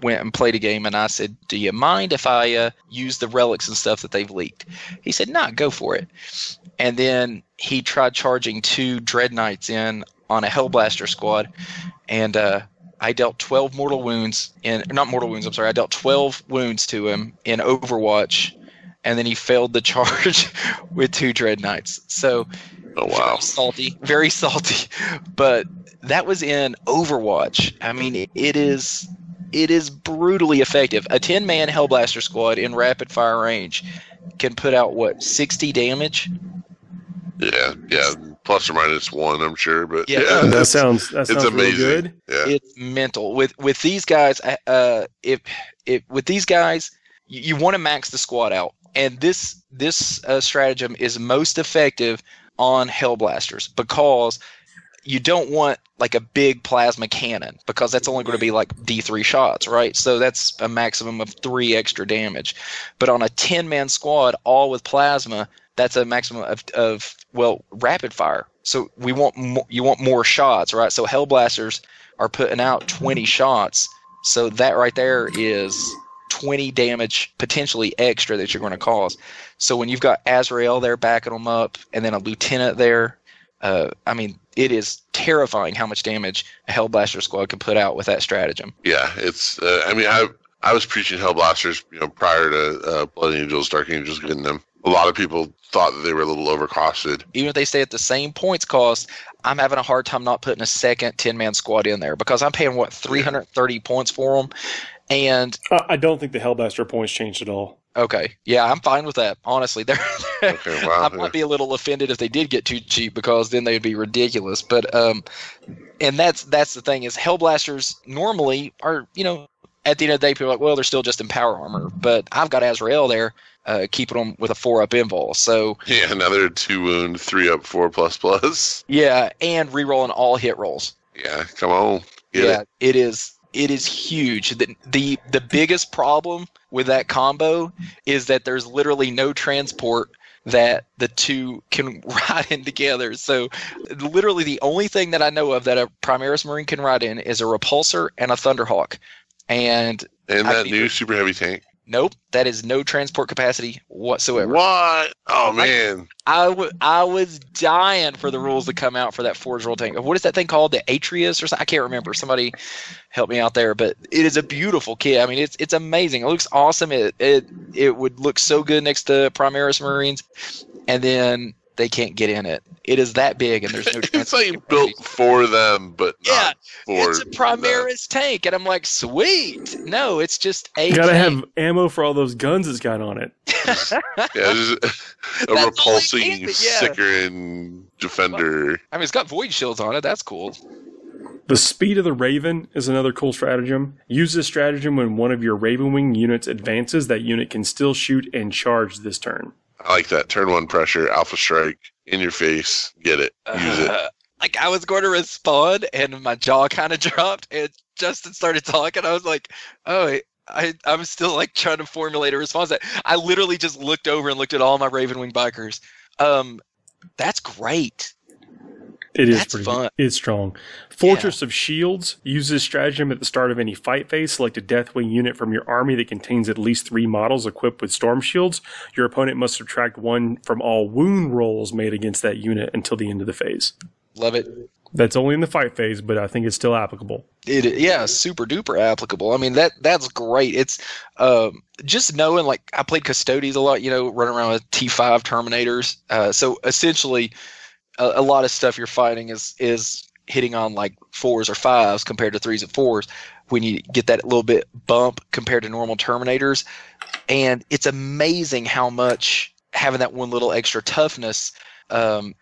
went and played a game, and I said, "Do you mind if I use the relics and stuff that they've leaked?" He said, "Nah, go for it." And then he tried charging 2 Dread Knights in on a Hellblaster squad, and I dealt 12 mortal wounds I dealt 12 wounds to him in Overwatch, and then he failed the charge with 2 Dread Knights. So, wow. Very salty. But that was in Overwatch. I mean, it is brutally effective. A 10-man Hellblaster squad in rapid fire range can put out 60 damage? Yeah. Plus or minus 1, I'm sure, but that sounds it's amazing. Really good. Yeah. It's mental. With these guys, with these guys, you want to max the squad out, and this stratagem is most effective on Hellblasters because you don't want like a big plasma cannon, because that's only going to be like D3 shots, right? So that's a maximum of 3 extra damage. But on a 10-man squad, all with plasma, that's a maximum of rapid fire. So you want more shots, right? So Hellblasters are putting out 20 shots. So that right there is 20 damage potentially extra that you're going to cause. So when you've got Azrael there backing them up, and then a lieutenant there, it is terrifying how much damage a Hellblaster squad can put out with that stratagem. Yeah, it's. I was preaching Hellblasters, prior to Blood Angels, Dark Angels getting them. A lot of people thought that they were a little overcosted. Even if they stay at the same points cost, I'm having a hard time not putting a second 10-man squad in there, because I'm paying 330 points for them, and I don't think the Hellblaster points changed at all. Okay, yeah, I'm fine with that. Honestly, okay, wow, I might be a little offended if they did get too cheap, because then they'd be ridiculous. But and that's the thing is, Hellblasters normally are, at the end of the day, people are like, well, they're still just in power armor, but I've got Azrael there. Keeping them with a 4-up invul. So yeah, another 2 wound, 3-up, 4++. Yeah, and rerolling all hit rolls. Yeah, come on. It is huge. The biggest problem with that combo is that there's literally no transport that the 2 can ride in together. So literally the only thing that I know of that a Primaris Marine can ride in is a Repulsor and a Thunderhawk. And that new super heavy tank. Nope, that is no transport capacity whatsoever. What? Oh man, I was dying for the rules to come out for that Forge World tank. What is that thing called? The Atreus or something? I can't remember. Somebody help me out there. But it is a beautiful kit. I mean, it's amazing. It looks awesome. It would look so good next to Primaris Marines, and then they can't get in it. It is that big, and there's no. It's like built for them, but not for it's a Primaris tank, and I'm like, sweet. No, it's just a. You gotta tank. have ammo for all those guns it's got on it. A repulsing Sicaran defender. I mean, it's got void shields on it. That's cool. The Speed of the Raven is another cool stratagem. Use this stratagem when one of your Raven Wing units advances. That unit can still shoot and charge this turn. I like that. Turn 1 pressure, Alpha Strike, in your face. Get it. Use it. Like, I was going to respond, and my jaw kind of dropped, and Justin started talking. I was like, oh, I'm still, like, trying to formulate a response. I literally just looked over and looked at all my Raven Wing bikers. That's great. It is That's pretty fun. It's strong. Fortress of Shields. Use this stratagem at the start of any fight phase. Select a Deathwing unit from your army that contains at least 3 models equipped with Storm Shields. Your opponent must subtract 1 from all wound rolls made against that unit until the end of the phase. Love it. That's only in the fight phase, but I think it's still applicable. Super duper applicable. I mean, that's great. It's just knowing, like, I played Custodes a lot, running around with T5 Terminators. So essentially, a lot of stuff you're fighting is hitting on like 4s or 5s compared to 3s and 4s when you get that little bit bump compared to normal Terminators. And it's amazing how much having that one little extra toughness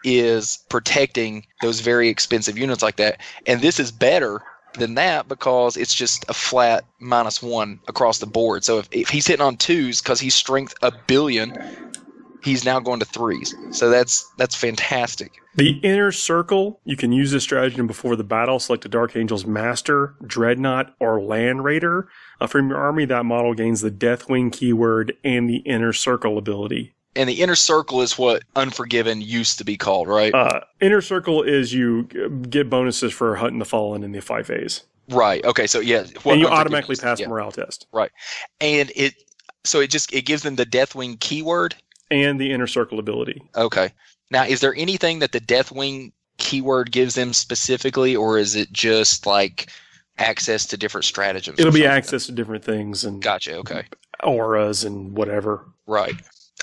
is protecting those very expensive units like that. And this is better than that because it's just a flat -1 across the board. So if he's hitting on 2s because he's strength 1 billion, he's now going to 3s. So that's fantastic. The Inner Circle, you can use this stratagem before the battle. Select a Dark Angel's Master, Dreadnought, or Land Raider. From your army, that model gains the Deathwing keyword and the Inner Circle ability. And the Inner Circle is what Unforgiven used to be called, right? Inner Circle is you get bonuses for hunting the Fallen in the fight phase. Right. Okay, so yeah. And you automatically pass the morale test. Right. And it gives them the Deathwing keyword? And the Inner Circle ability. Okay. Now, is there anything that the Deathwing keyword gives them specifically, or is it just like access to different stratagems? It'll be access to different things and gotcha. Okay. Auras and whatever. Right.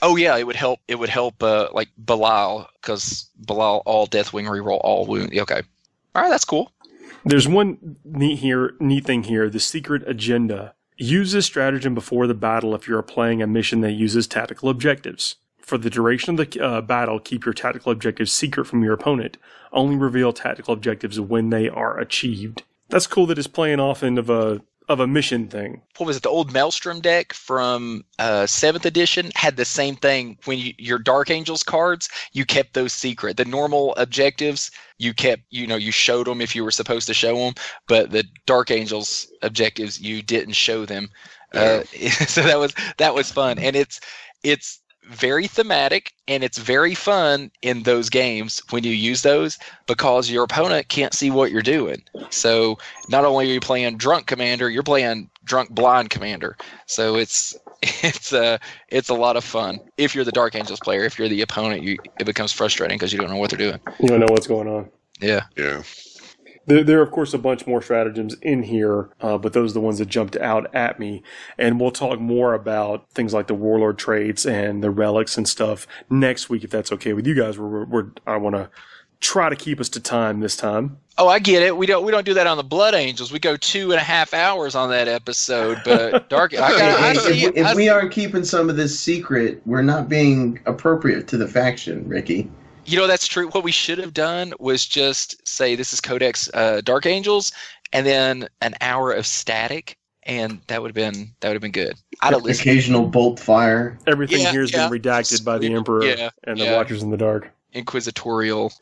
Oh yeah, it would help. It would help like Belial, because Belial all Deathwing reroll all wound. Okay. All right, that's cool. There's one neat thing here. The Secret Agenda. Use this stratagem before the battle if you're playing a mission that uses tactical objectives. For the duration of the battle, keep your tactical objectives secret from your opponent. Only reveal tactical objectives when they are achieved. That's cool that it's playing off end of a mission thing. What was it? The old Maelstrom deck from 7th edition had the same thing. When your Dark Angels cards, you kept those secret. The normal objectives, you kept, you showed them if you were supposed to show them, but the Dark Angels objectives, you didn't show them. So that was fun. And it's very thematic, and it's very fun in those games when you use those, because your opponent can't see what you're doing. So not only are you playing drunk commander, you're playing drunk blind commander. So it's a lot of fun. If you're the Dark Angels player, if you're the opponent, it becomes frustrating because you don't know what they're doing. You don't know what's going on. Yeah. There are, of course, a bunch more stratagems in here, but those are the ones that jumped out at me. And we'll talk more about things like the Warlord traits and the relics and stuff next week, if that's okay with you guys. I want to try to keep us to time this time. Oh, I get it. We don't do that on the Blood Angels. We go 2.5 hours on that episode. But Dark, if we aren't keeping some of this secret, we're not being appropriate to the faction, Ricky. That's true. What we should have done was just say this is Codex Dark Angels, and then an hour of static, and that would have been good. Occasional bolt fire. Everything here has been redacted by the Emperor and the Watchers in the Dark. inquisitorial.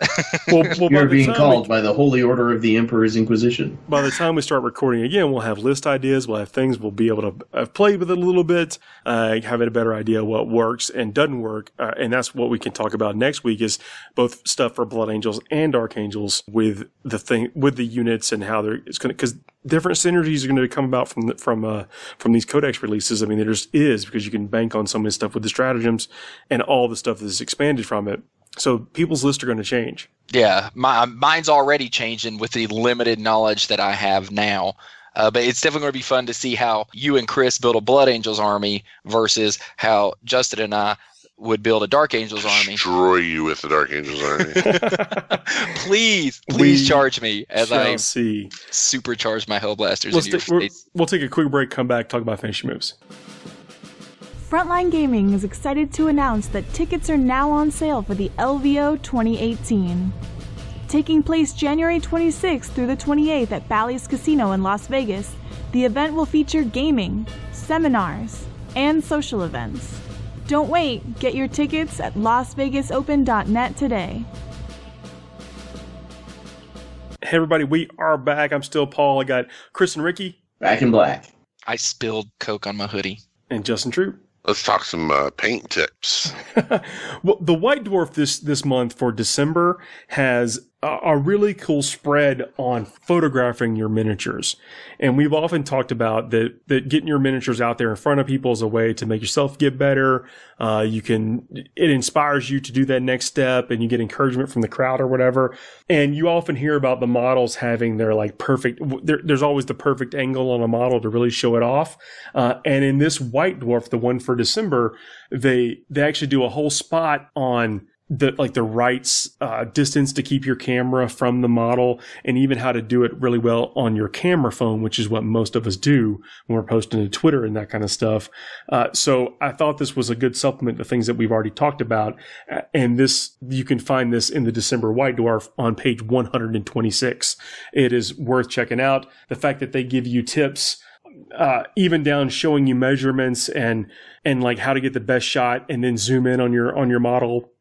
You're being called by the Holy Order of the Emperor's Inquisition. By the time we start recording again, we'll have list ideas, we'll have things, we'll be able to have played with it a little bit, have a better idea what works and doesn't work, and that's what we can talk about next week is both stuff for Blood Angels and Dark Angels with the units and how it's going to, because different synergies are going to come about from these Codex releases. I mean, there just is, because you can bank on some of this stuff with the stratagems and all the stuff that's expanded from it. So people's lists are going to change. Yeah, mine's already changing with the limited knowledge that I have now. But it's definitely going to be fun to see how you and Chris build a Blood Angels army versus how Justin and I would build a Dark Angels army. Destroy you with the Dark Angels army. please charge me as I supercharge my Hellblasters into your face. We'll take a quick break, come back, talk about finishing moves. Frontline Gaming is excited to announce that tickets are now on sale for the LVO 2018. Taking place January 26th through the 28th at Bally's Casino in Las Vegas, the event will feature gaming, seminars, and social events. Don't wait, get your tickets at LasVegasOpen.net today. Hey everybody, we are back. I'm still Paul. I got Chris and Ricky. Back in black. I spilled Coke on my hoodie. And Justin Troop. Let's talk some paint tips. Well, the White Dwarf this month for December has a really cool spread on photographing your miniatures. And we've often talked about that getting your miniatures out there in front of people is a way to make yourself get better. It inspires you to do that next step, and you get encouragement from the crowd or whatever. And you often hear about the models having their perfect, there's always the perfect angle on a model to really show it off. And in this White Dwarf, the one for December, they actually do a whole spot on the right distance to keep your camera from the model, and even how to do it really well on your camera phone, which is what most of us do when we're posting to Twitter and that kind of stuff. So I thought this was a good supplement to things that we've already talked about. And you can find this in the December White Dwarf on page 126. It is worth checking out. The fact that they give you tips, even down showing you measurements and how to get the best shot and then zoom in on your model.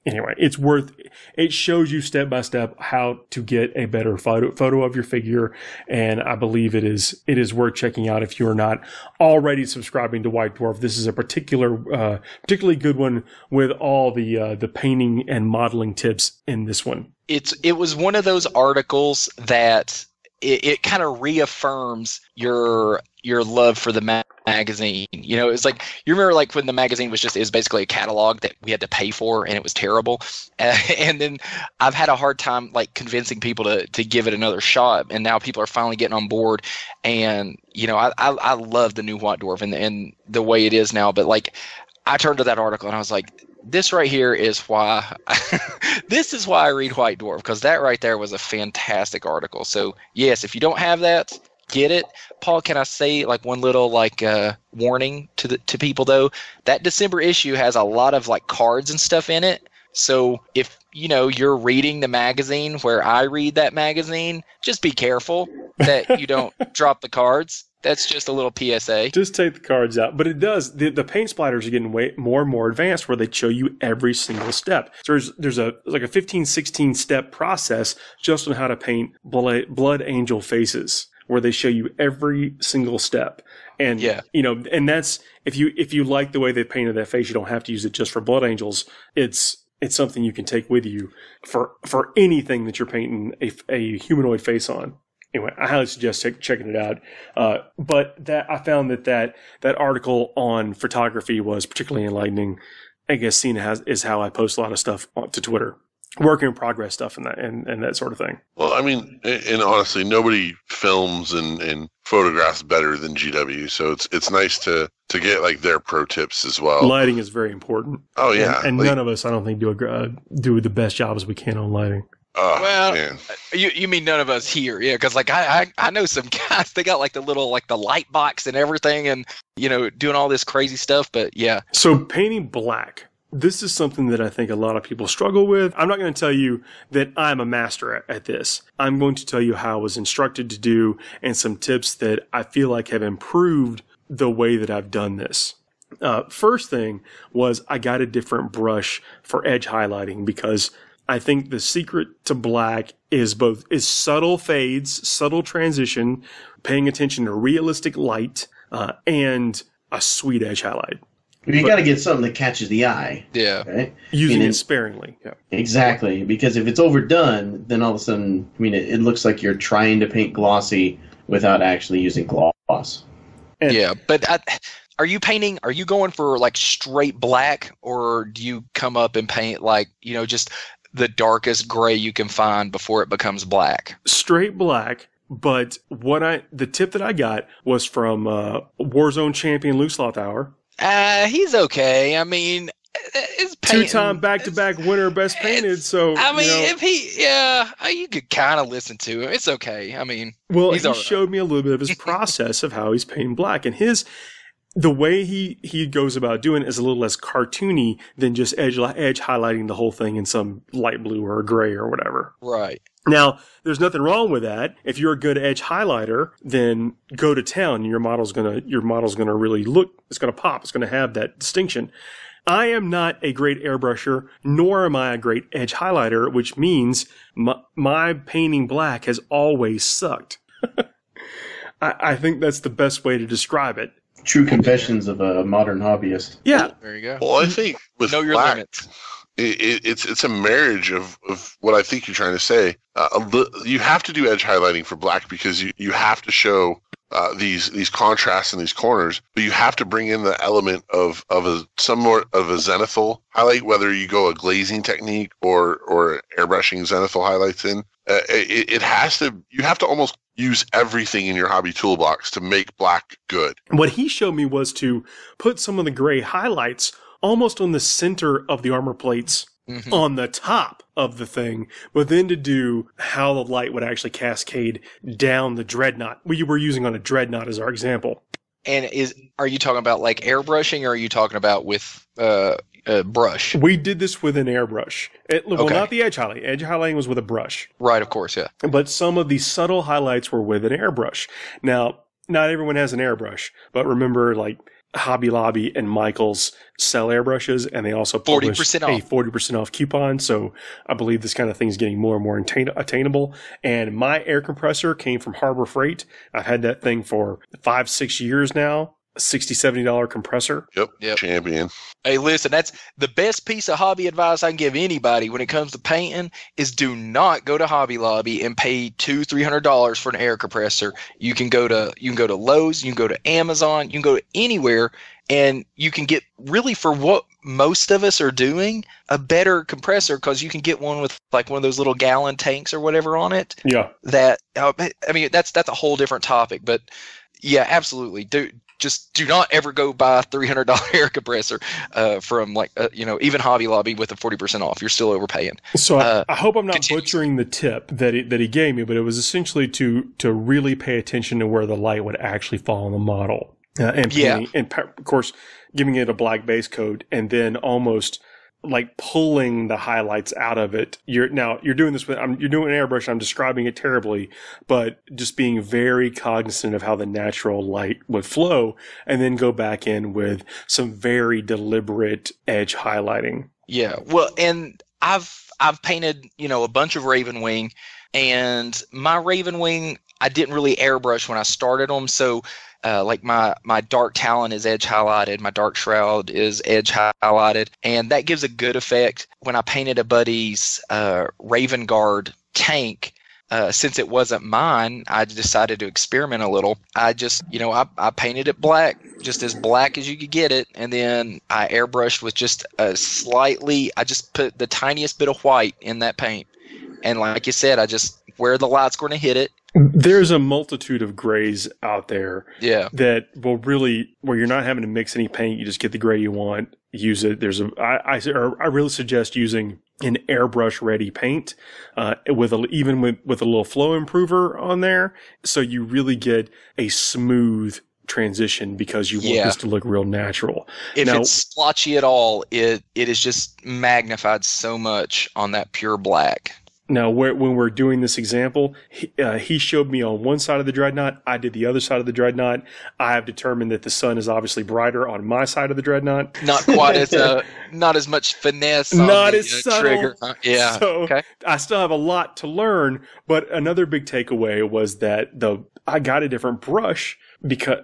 Anyway, it shows you step by step how to get a better photo of your figure. And I believe it is worth checking out if you're not already subscribing to White Dwarf. This is a particularly good one with all the painting and modeling tips in this one. It was one of those articles that it kind of reaffirms your love for the magazine. You know, it's like, you remember when the magazine was basically a catalog that we had to pay for, and it was terrible. And then I've had a hard time convincing people to give it another shot, and now people are finally getting on board. And I love the new White Dwarf and the way it is now. But I turned to that article and I was like, this right here is why this is why I read White Dwarf, because that right there was a fantastic article. So yes, if you don't have that, get it. Paul, can I say one little warning to people though? That December issue has a lot of cards and stuff in it. So if you're reading the magazine where I read that magazine, just be careful that you don't drop the cards. That's just a little PSA. Just take the cards out. But it does. The paint splatters are getting more and more advanced, where they show you every single step. So there's a 15, 16 step process just on how to paint blood angel faces, where they show you every single step. And and that's, if you like the way they painted that face, you don't have to use it just for blood angels. It's something you can take with you for anything that you're painting a humanoid face on. Anyway, I highly suggest checking it out. But I found that article on photography was particularly enlightening. I guess seeing is how I post a lot of stuff to Twitter, work in progress stuff and that sort of thing. Well, I mean, and honestly, nobody films and photographs better than GW. So it's nice to get their pro tips as well. Lighting is very important. Oh yeah, and none of us, I don't think, do the best job as we can on lighting. Well, man. You mean none of us here? Yeah, because I know some guys, they got the light box and everything, and doing all this crazy stuff. But yeah. So painting black, this is something that I think a lot of people struggle with. I'm not going to tell you that I'm a master at this. I'm going to tell you how I was instructed to do and some tips that I feel like have improved the way that I've done this. First thing was I got a different brush for edge highlighting because I think the secret to black is subtle fades, subtle transition, paying attention to realistic light, and a sweet edge highlight. You got to get something that catches the eye. Yeah. Right? Using it sparingly. Yeah. Exactly. Because if it's overdone, then all of a sudden, it looks like you're trying to paint glossy without actually using gloss. But are you going for like straight black, or do you come up and paint like, just the darkest gray you can find before it becomes black? Straight black. But the tip that I got was from Warzone champion Luke Slothauer. He's okay. I mean, it's painting. 2-time back-to-back winner best painted. So you could kind of listen to him. It's okay. I mean, he showed me a little bit of his process of how he's painting black, and the way he goes about doing it is a little less cartoony than just edge highlighting the whole thing in some light blue or gray or whatever. Right. Now, there's nothing wrong with that. If you're a good edge highlighter, then go to town and your model's gonna really look, it's gonna pop, it's gonna have that distinction. I am not a great airbrusher, nor am I a great edge highlighter, which means my painting black has always sucked. I think that's the best way to describe it. True confessions of a modern hobbyist. Yeah. There you go. Well, I think with know your black, limits. It's a marriage of what I think you're trying to say. You have to do edge highlighting for black because you have to show these contrasts in these corners, but you have to bring in the element of somewhat of a zenithal highlight, whether you go a glazing technique or airbrushing zenithal highlights in. You have to almost use everything in your hobby toolbox to make black good. What he showed me was to put some of the gray highlights almost on the center of the armor plates, on the top of the thing, but then to do how the light would actually cascade down the dreadnought. We were using on a dreadnought as our example. And are you talking about like airbrushing, or are you talking about with brush? We did this with an airbrush. Well, not the edge highlighting. Edge highlighting was with a brush. Right, of course, yeah. But some of these subtle highlights were with an airbrush. Now, not everyone has an airbrush, but remember, like, Hobby Lobby and Michaels sell airbrushes, and they also publish 40% off coupon. So I believe this kind of thing is getting more and more attainable. And my air compressor came from Harbor Freight. I've had that thing for 5-6 years now. $60-$70 compressor. Yep. Champion. Hey, listen, that's the best piece of hobby advice I can give anybody when it comes to painting is do not go to Hobby Lobby and pay $200-$300 for an air compressor. You can go to Lowe's, you can go to Amazon, you can go to anywhere, and you can get really, for what most of us are doing, a better compressor, because you can get one with like one of those little gallon tanks or whatever on it. Yeah. That that's a whole different topic, but yeah, absolutely. Just do not ever go buy a $300 air compressor from even Hobby Lobby with a 40% off. You're still overpaying. So I hope I'm not butchering the tip that he gave me, but it was essentially to really pay attention to where the light would actually fall on the model. And of course, giving it a black base coat and then almost like pulling the highlights out of it. You're doing this you're doing an airbrush. I'm describing it terribly, but just being very cognizant of how the natural light would flow, and then go back in with some very deliberate edge highlighting. Yeah, well, and I've painted a bunch of Raven Wing, and my Raven Wing I didn't really airbrush when I started them, so. Like my dark Talon is edge highlighted, my dark Shroud is edge highlighted, and that gives a good effect. When I painted a buddy's Raven Guard tank, since it wasn't mine, I decided to experiment a little. I just, I painted it black, just as black as you could get it, and then I airbrushed with just I just put the tiniest bit of white in that paint. And like you said, I just, where the light's going to hit it. There's a multitude of grays out there that will really, where you're not having to mix any paint, you just get the gray you want, use it. I really suggest using an airbrush ready paint, with a little flow improver on there. So you really get a smooth transition because you want this to look real natural. If it's splotchy at all, it is just magnified so much on that pure black. Now, when we're doing this example, he showed me on one side of the dreadnought. I did the other side of the dreadnought. I have determined that the sun is obviously brighter on my side of the dreadnought. Not quite as not as much finesse. Not on the, as subtle. trigger. Yeah. So Okay. I still have a lot to learn. But another big takeaway was that I got a different brush because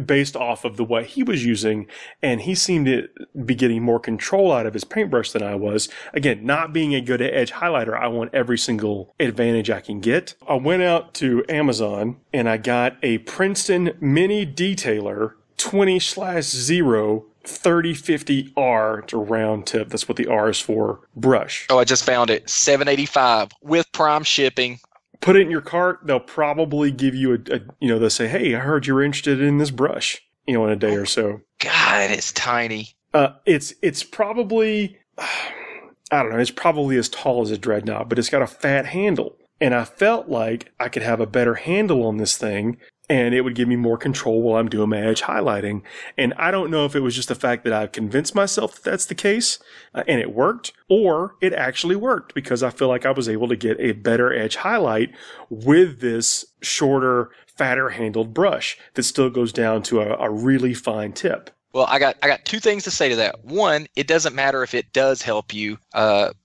based off of the what he was using, and he seemed to be getting more control out of his paintbrush than I was. Again, not being a good edge highlighter, I want every single advantage I can get. I went out to Amazon and I got a Princeton Mini Detailer 20/0 3050R to round tip. That's what the R is for. Brush. Oh, I just found it. $7.85 with Prime shipping. Put it in your cart. They'll probably give you they'll say, hey, I heard you're interested in this brush, in a day or so. God, it's tiny. It's probably, I don't know, it's probably as tall as a dreadnought, but it's got a fat handle. And I felt like I could have a better handle on this thing, and it would give me more control while I'm doing my edge highlighting. And I don't know if it was just the fact that I've convinced myself that that's the case, and it worked, or it actually worked because I feel like I was able to get a better edge highlight with this shorter, fatter handled brush that still goes down to a really fine tip. Well, I got two things to say to that. One, it doesn't matter if it does help you,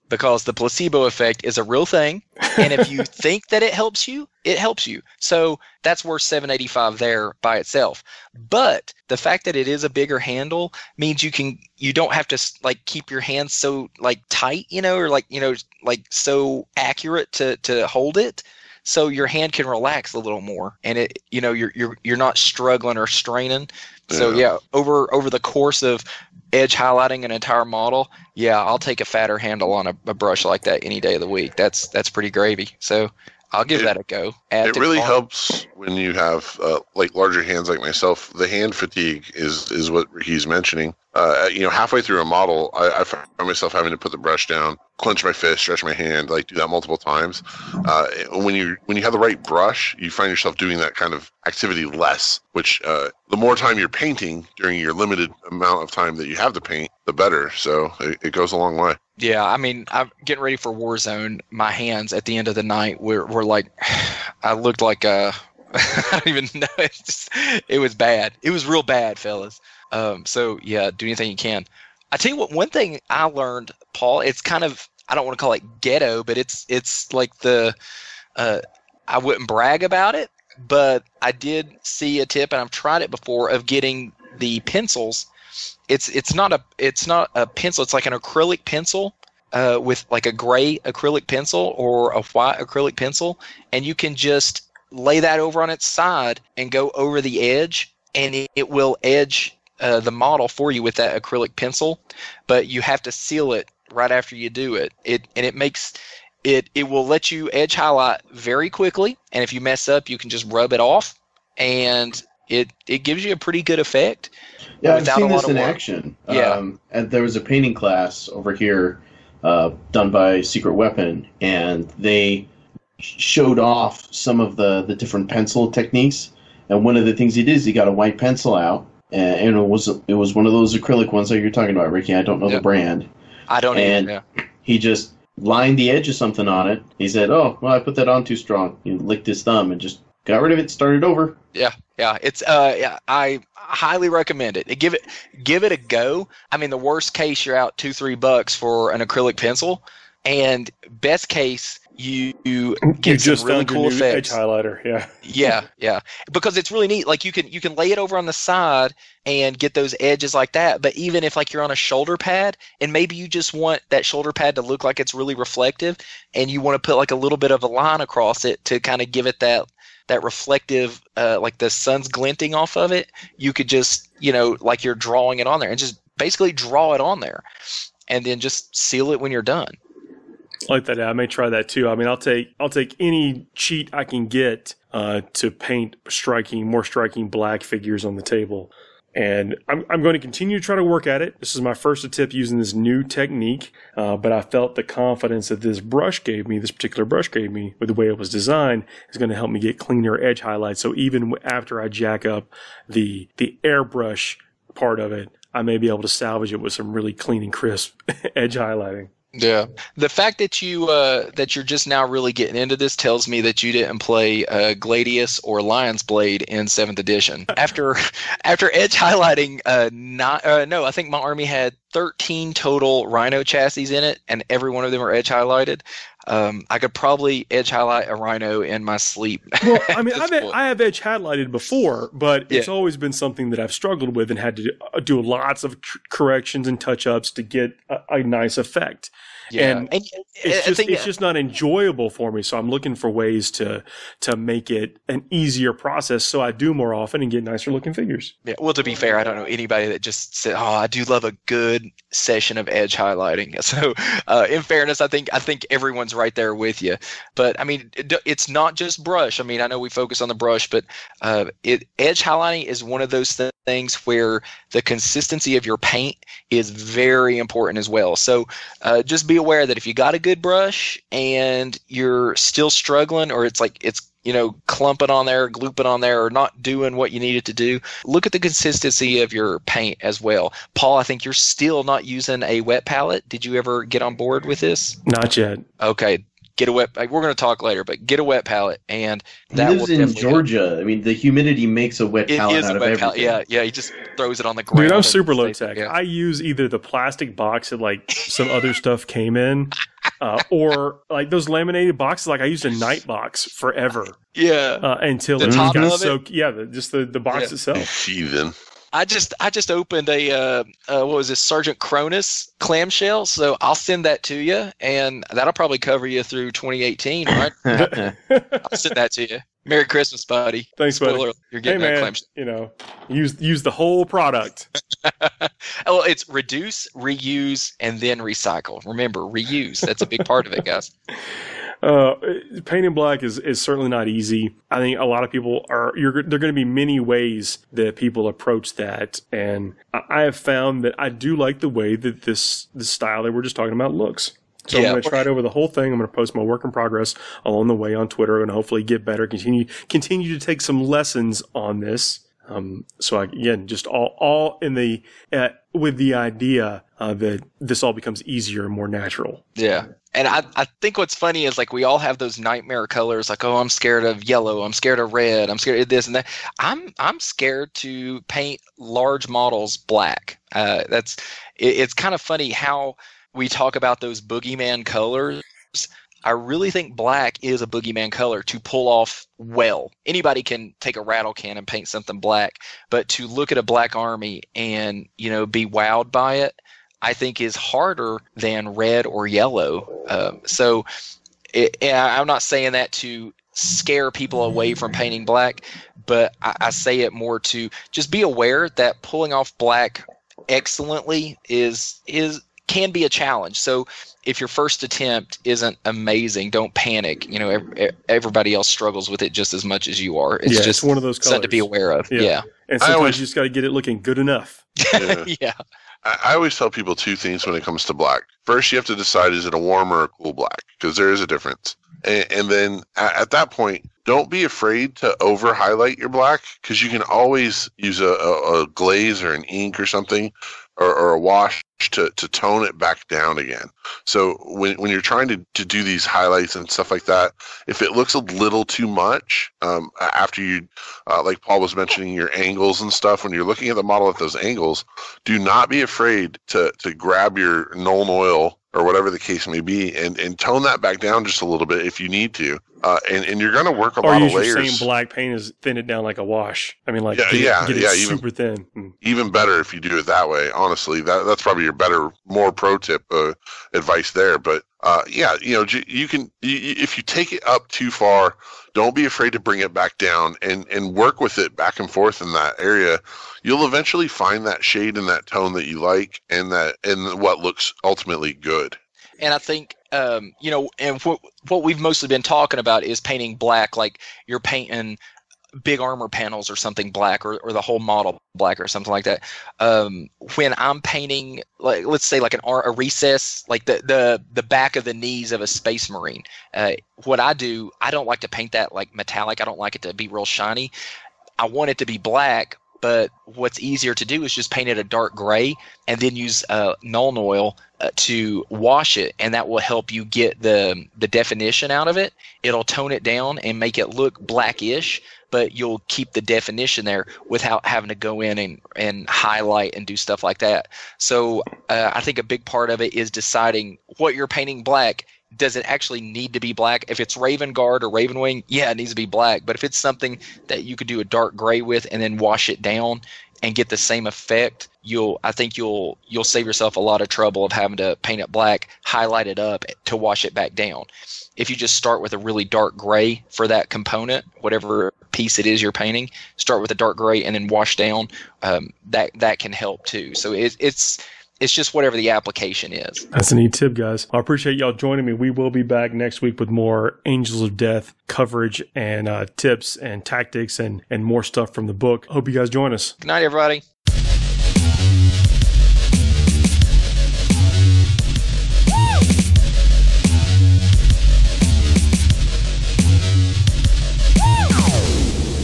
because the placebo effect is a real thing, and if you think that it helps you, it helps you. So that's worth $7.85 there by itself. But the fact that it is a bigger handle means you don't have to like keep your hands so like tight, or like so accurate to hold it. So your hand can relax a little more, and you're not struggling or straining. So yeah, over the course of edge highlighting an entire model, I'll take a fatter handle on a brush like that any day of the week. That's pretty gravy. So I'll give that a go. It really helps when you have like larger hands like myself. The hand fatigue is what he's mentioning. Halfway through a model, I found myself having to put the brush down, clench my fist, stretch my hand, like do that multiple times. When you have the right brush, you find yourself doing that kind of activity less, which the more time you're painting during your limited amount of time that you have to paint, the better. So it goes a long way. Yeah, I mean, I'm getting ready for Warzone. My hands at the end of the night were like, I looked like I don't even know. It was bad. It was real bad, fellas. So yeah, do anything you can. I tell you what, one thing I learned, Paul, it's kind of, I don't want to call it ghetto, but it's like I wouldn't brag about it, but I did see a tip, and I've tried it before, of getting the pencils. It's not a pencil. It's like an acrylic pencil with like a gray acrylic pencil or a white acrylic pencil, and you can just lay that over on its side and go over the edge, and it will edge the model for you with that acrylic pencil. But you have to seal it right after you do it. It will let you edge highlight very quickly, and if you mess up, you can just rub it off, and it gives you a pretty good effect. Yeah, I've seen this in action. Yeah. And there was a painting class over here done by Secret Weapon, and they showed off some of the different pencil techniques. And one of the things he did is he got a white pencil out, and it was one of those acrylic ones that you're talking about, Ricky. I don't know the brand. I don't either. Yeah. He just lined the edge of something on it. He said, "Oh, well, I put that on too strong." He licked his thumb and just got rid of it. Started over. Yeah. It's I highly recommend it. Give it a go. I mean, the worst case, you're out $2-3 for an acrylic pencil, and best case, you get some really cool effects. Edge highlighter, yeah, because it's really neat. Like you can lay it over on the side and get those edges like that. But even if like you're on a shoulder pad, and maybe you just want that shoulder pad to look like it's really reflective, and you want to put like a little bit of a line across it to kind of give it that reflective, like the sun's glinting off of it, you could just, like you're drawing it on there, and just basically draw it on there, and then just seal it when you're done. I like that. I may try that too. I mean, I'll take any cheat I can get to paint more striking black figures on the table. And I'm going to continue to try to work at it. This is my first attempt using this new technique, but I felt the confidence that this particular brush gave me, with the way it was designed, is going to help me get cleaner edge highlights. So even after I jack up the airbrush part of it, I may be able to salvage it with some really clean and crisp edge highlighting. Yeah, the fact that you're just now really getting into this tells me that you didn't play Gladius or Lion's Blade in 7th edition. After edge highlighting, no, I think my army had 13 total Rhino chassis in it, and every one of them are edge highlighted. I could probably edge highlight a Rhino in my sleep. Well, I mean, I have edge highlighted before, but it's always been something that I've struggled with and had to do lots of corrections and touch-ups to get a nice effect. Yeah. And it's just not enjoyable for me. So I'm looking for ways to make it an easier process so I do more often and get nicer looking figures. Yeah. Well, to be fair, I don't know anybody that just said, "Oh, I do love a good session of edge highlighting." So, in fairness, I think everyone's right there with you. But I mean, it's not just brush. I mean, I know we focus on the brush, but edge highlighting is one of those things where the consistency of your paint is very important as well. So, just be aware that if you got a good brush and you're still struggling, or it's clumping on there, glooping on there, or not doing what you need it to do, look at the consistency of your paint as well. Paul, I think you're still not using a wet palette. Did you ever get on board with this? Not yet. Okay. Get a wet. We're going to talk later, but get a wet palette, and that he lives in Georgia. Help. I mean, the humidity makes a wet palette out of everything. Yeah. He just throws it on the ground. Dude, I'm super low tech. Yeah. I use either the plastic box that like some other stuff came in, or like those laminated boxes. Like I used a night box forever. Yeah. Until it just got soaked. Yeah, just the box itself. Heathen. I just opened a what was this, Sergeant Cronus clamshell, so I'll send that to you, and that'll probably cover you through 2018, right? I'll send that to you. Merry Christmas, buddy. Thanks, buddy. Spoiler, you're getting that clamshell. Use the whole product. Well, it's reduce, reuse, and then recycle. Remember, reuse. That's a big part of it, guys. Painting black is certainly not easy. I think a lot of people there are going to be many ways that people approach that, and I have found that I do like the way that this style that we're just talking about looks. So I'm going to try it over the whole thing. I'm going to post my work in progress along the way on Twitter, and hopefully get better. Continue to take some lessons on this. So again, just all in the with the idea that this all becomes easier and more natural. Yeah. And I think what's funny is like we all have those nightmare colors, like, oh, I'm scared of yellow, I'm scared of red, I'm scared of this and that. I'm scared to paint large models black. It's kind of funny how we talk about those boogeyman colors. I really think black is a boogeyman color to pull off well. Anybody can take a rattle can and paint something black, but to look at a black army and, be wowed by it, I think is harder than red or yellow. I'm not saying that to scare people away from painting black, but I say it more to just be aware that pulling off black excellently can be a challenge. So if your first attempt isn't amazing, don't panic. Everybody else struggles with it just as much as you are. It's just one of those colors something to be aware of. Yeah. And sometimes you just got to get it looking good enough. Yeah. I always tell people two things when it comes to black. First, you have to decide, is it a warm or a cool black? Because there is a difference. And then at that point, don't be afraid to over highlight your black, because you can always use a glaze or an ink or something, or a wash to tone it back down again. So when you're trying to do these highlights and stuff like that, if it looks a little too much, after you, like Paul was mentioning, your angles and stuff, when you're looking at the model at those angles, do not be afraid to grab your Nuln Oil or whatever the case may be, and tone that back down just a little bit if you need to. And you're going to work a lot of layers. Or use your same black paint is thin it down like a wash. I mean, get it super thin. Even better if you do it that way, honestly. That's probably your better, more pro tip advice there. But you can, if you take it up too far, don't be afraid to bring it back down and work with it back and forth in that area. You'll eventually find that shade and that tone that you like, and what looks ultimately good. And I think, and what we've mostly been talking about is painting black, like you're painting big armor panels or something black, or the whole model black or something like that. When I'm painting, like, let's say like a recess, like the back of the knees of a Space Marine, what I do, I don't like to paint that like metallic. I don't like it to be real shiny. I want it to be black, But what's easier to do is just paint it a dark gray and then use Nuln Oil to wash it, and that will help you get the definition out of it. It'll tone it down and make it look blackish, but you'll keep the definition there without having to go in and highlight and do stuff like that. So I think a big part of it is deciding what you're painting black. Does it actually need to be black? If it's Raven Guard or Raven Wing, yeah, it needs to be black. But if it's something that you could do a dark gray with and then wash it down and get the same effect, I think you'll save yourself a lot of trouble of having to paint it black, highlight it up to wash it back down. If you just start with a really dark gray for that component, whatever piece it is you're painting, start with a dark gray and then wash down. That can help too. So it's just whatever the application is. That's a neat tip, guys. I appreciate y'all joining me. We will be back next week with more Angels of Death coverage and tips and tactics and more stuff from the book. Hope you guys join us. Good night, everybody.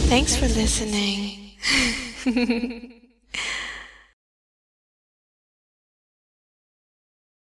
Thanks for listening.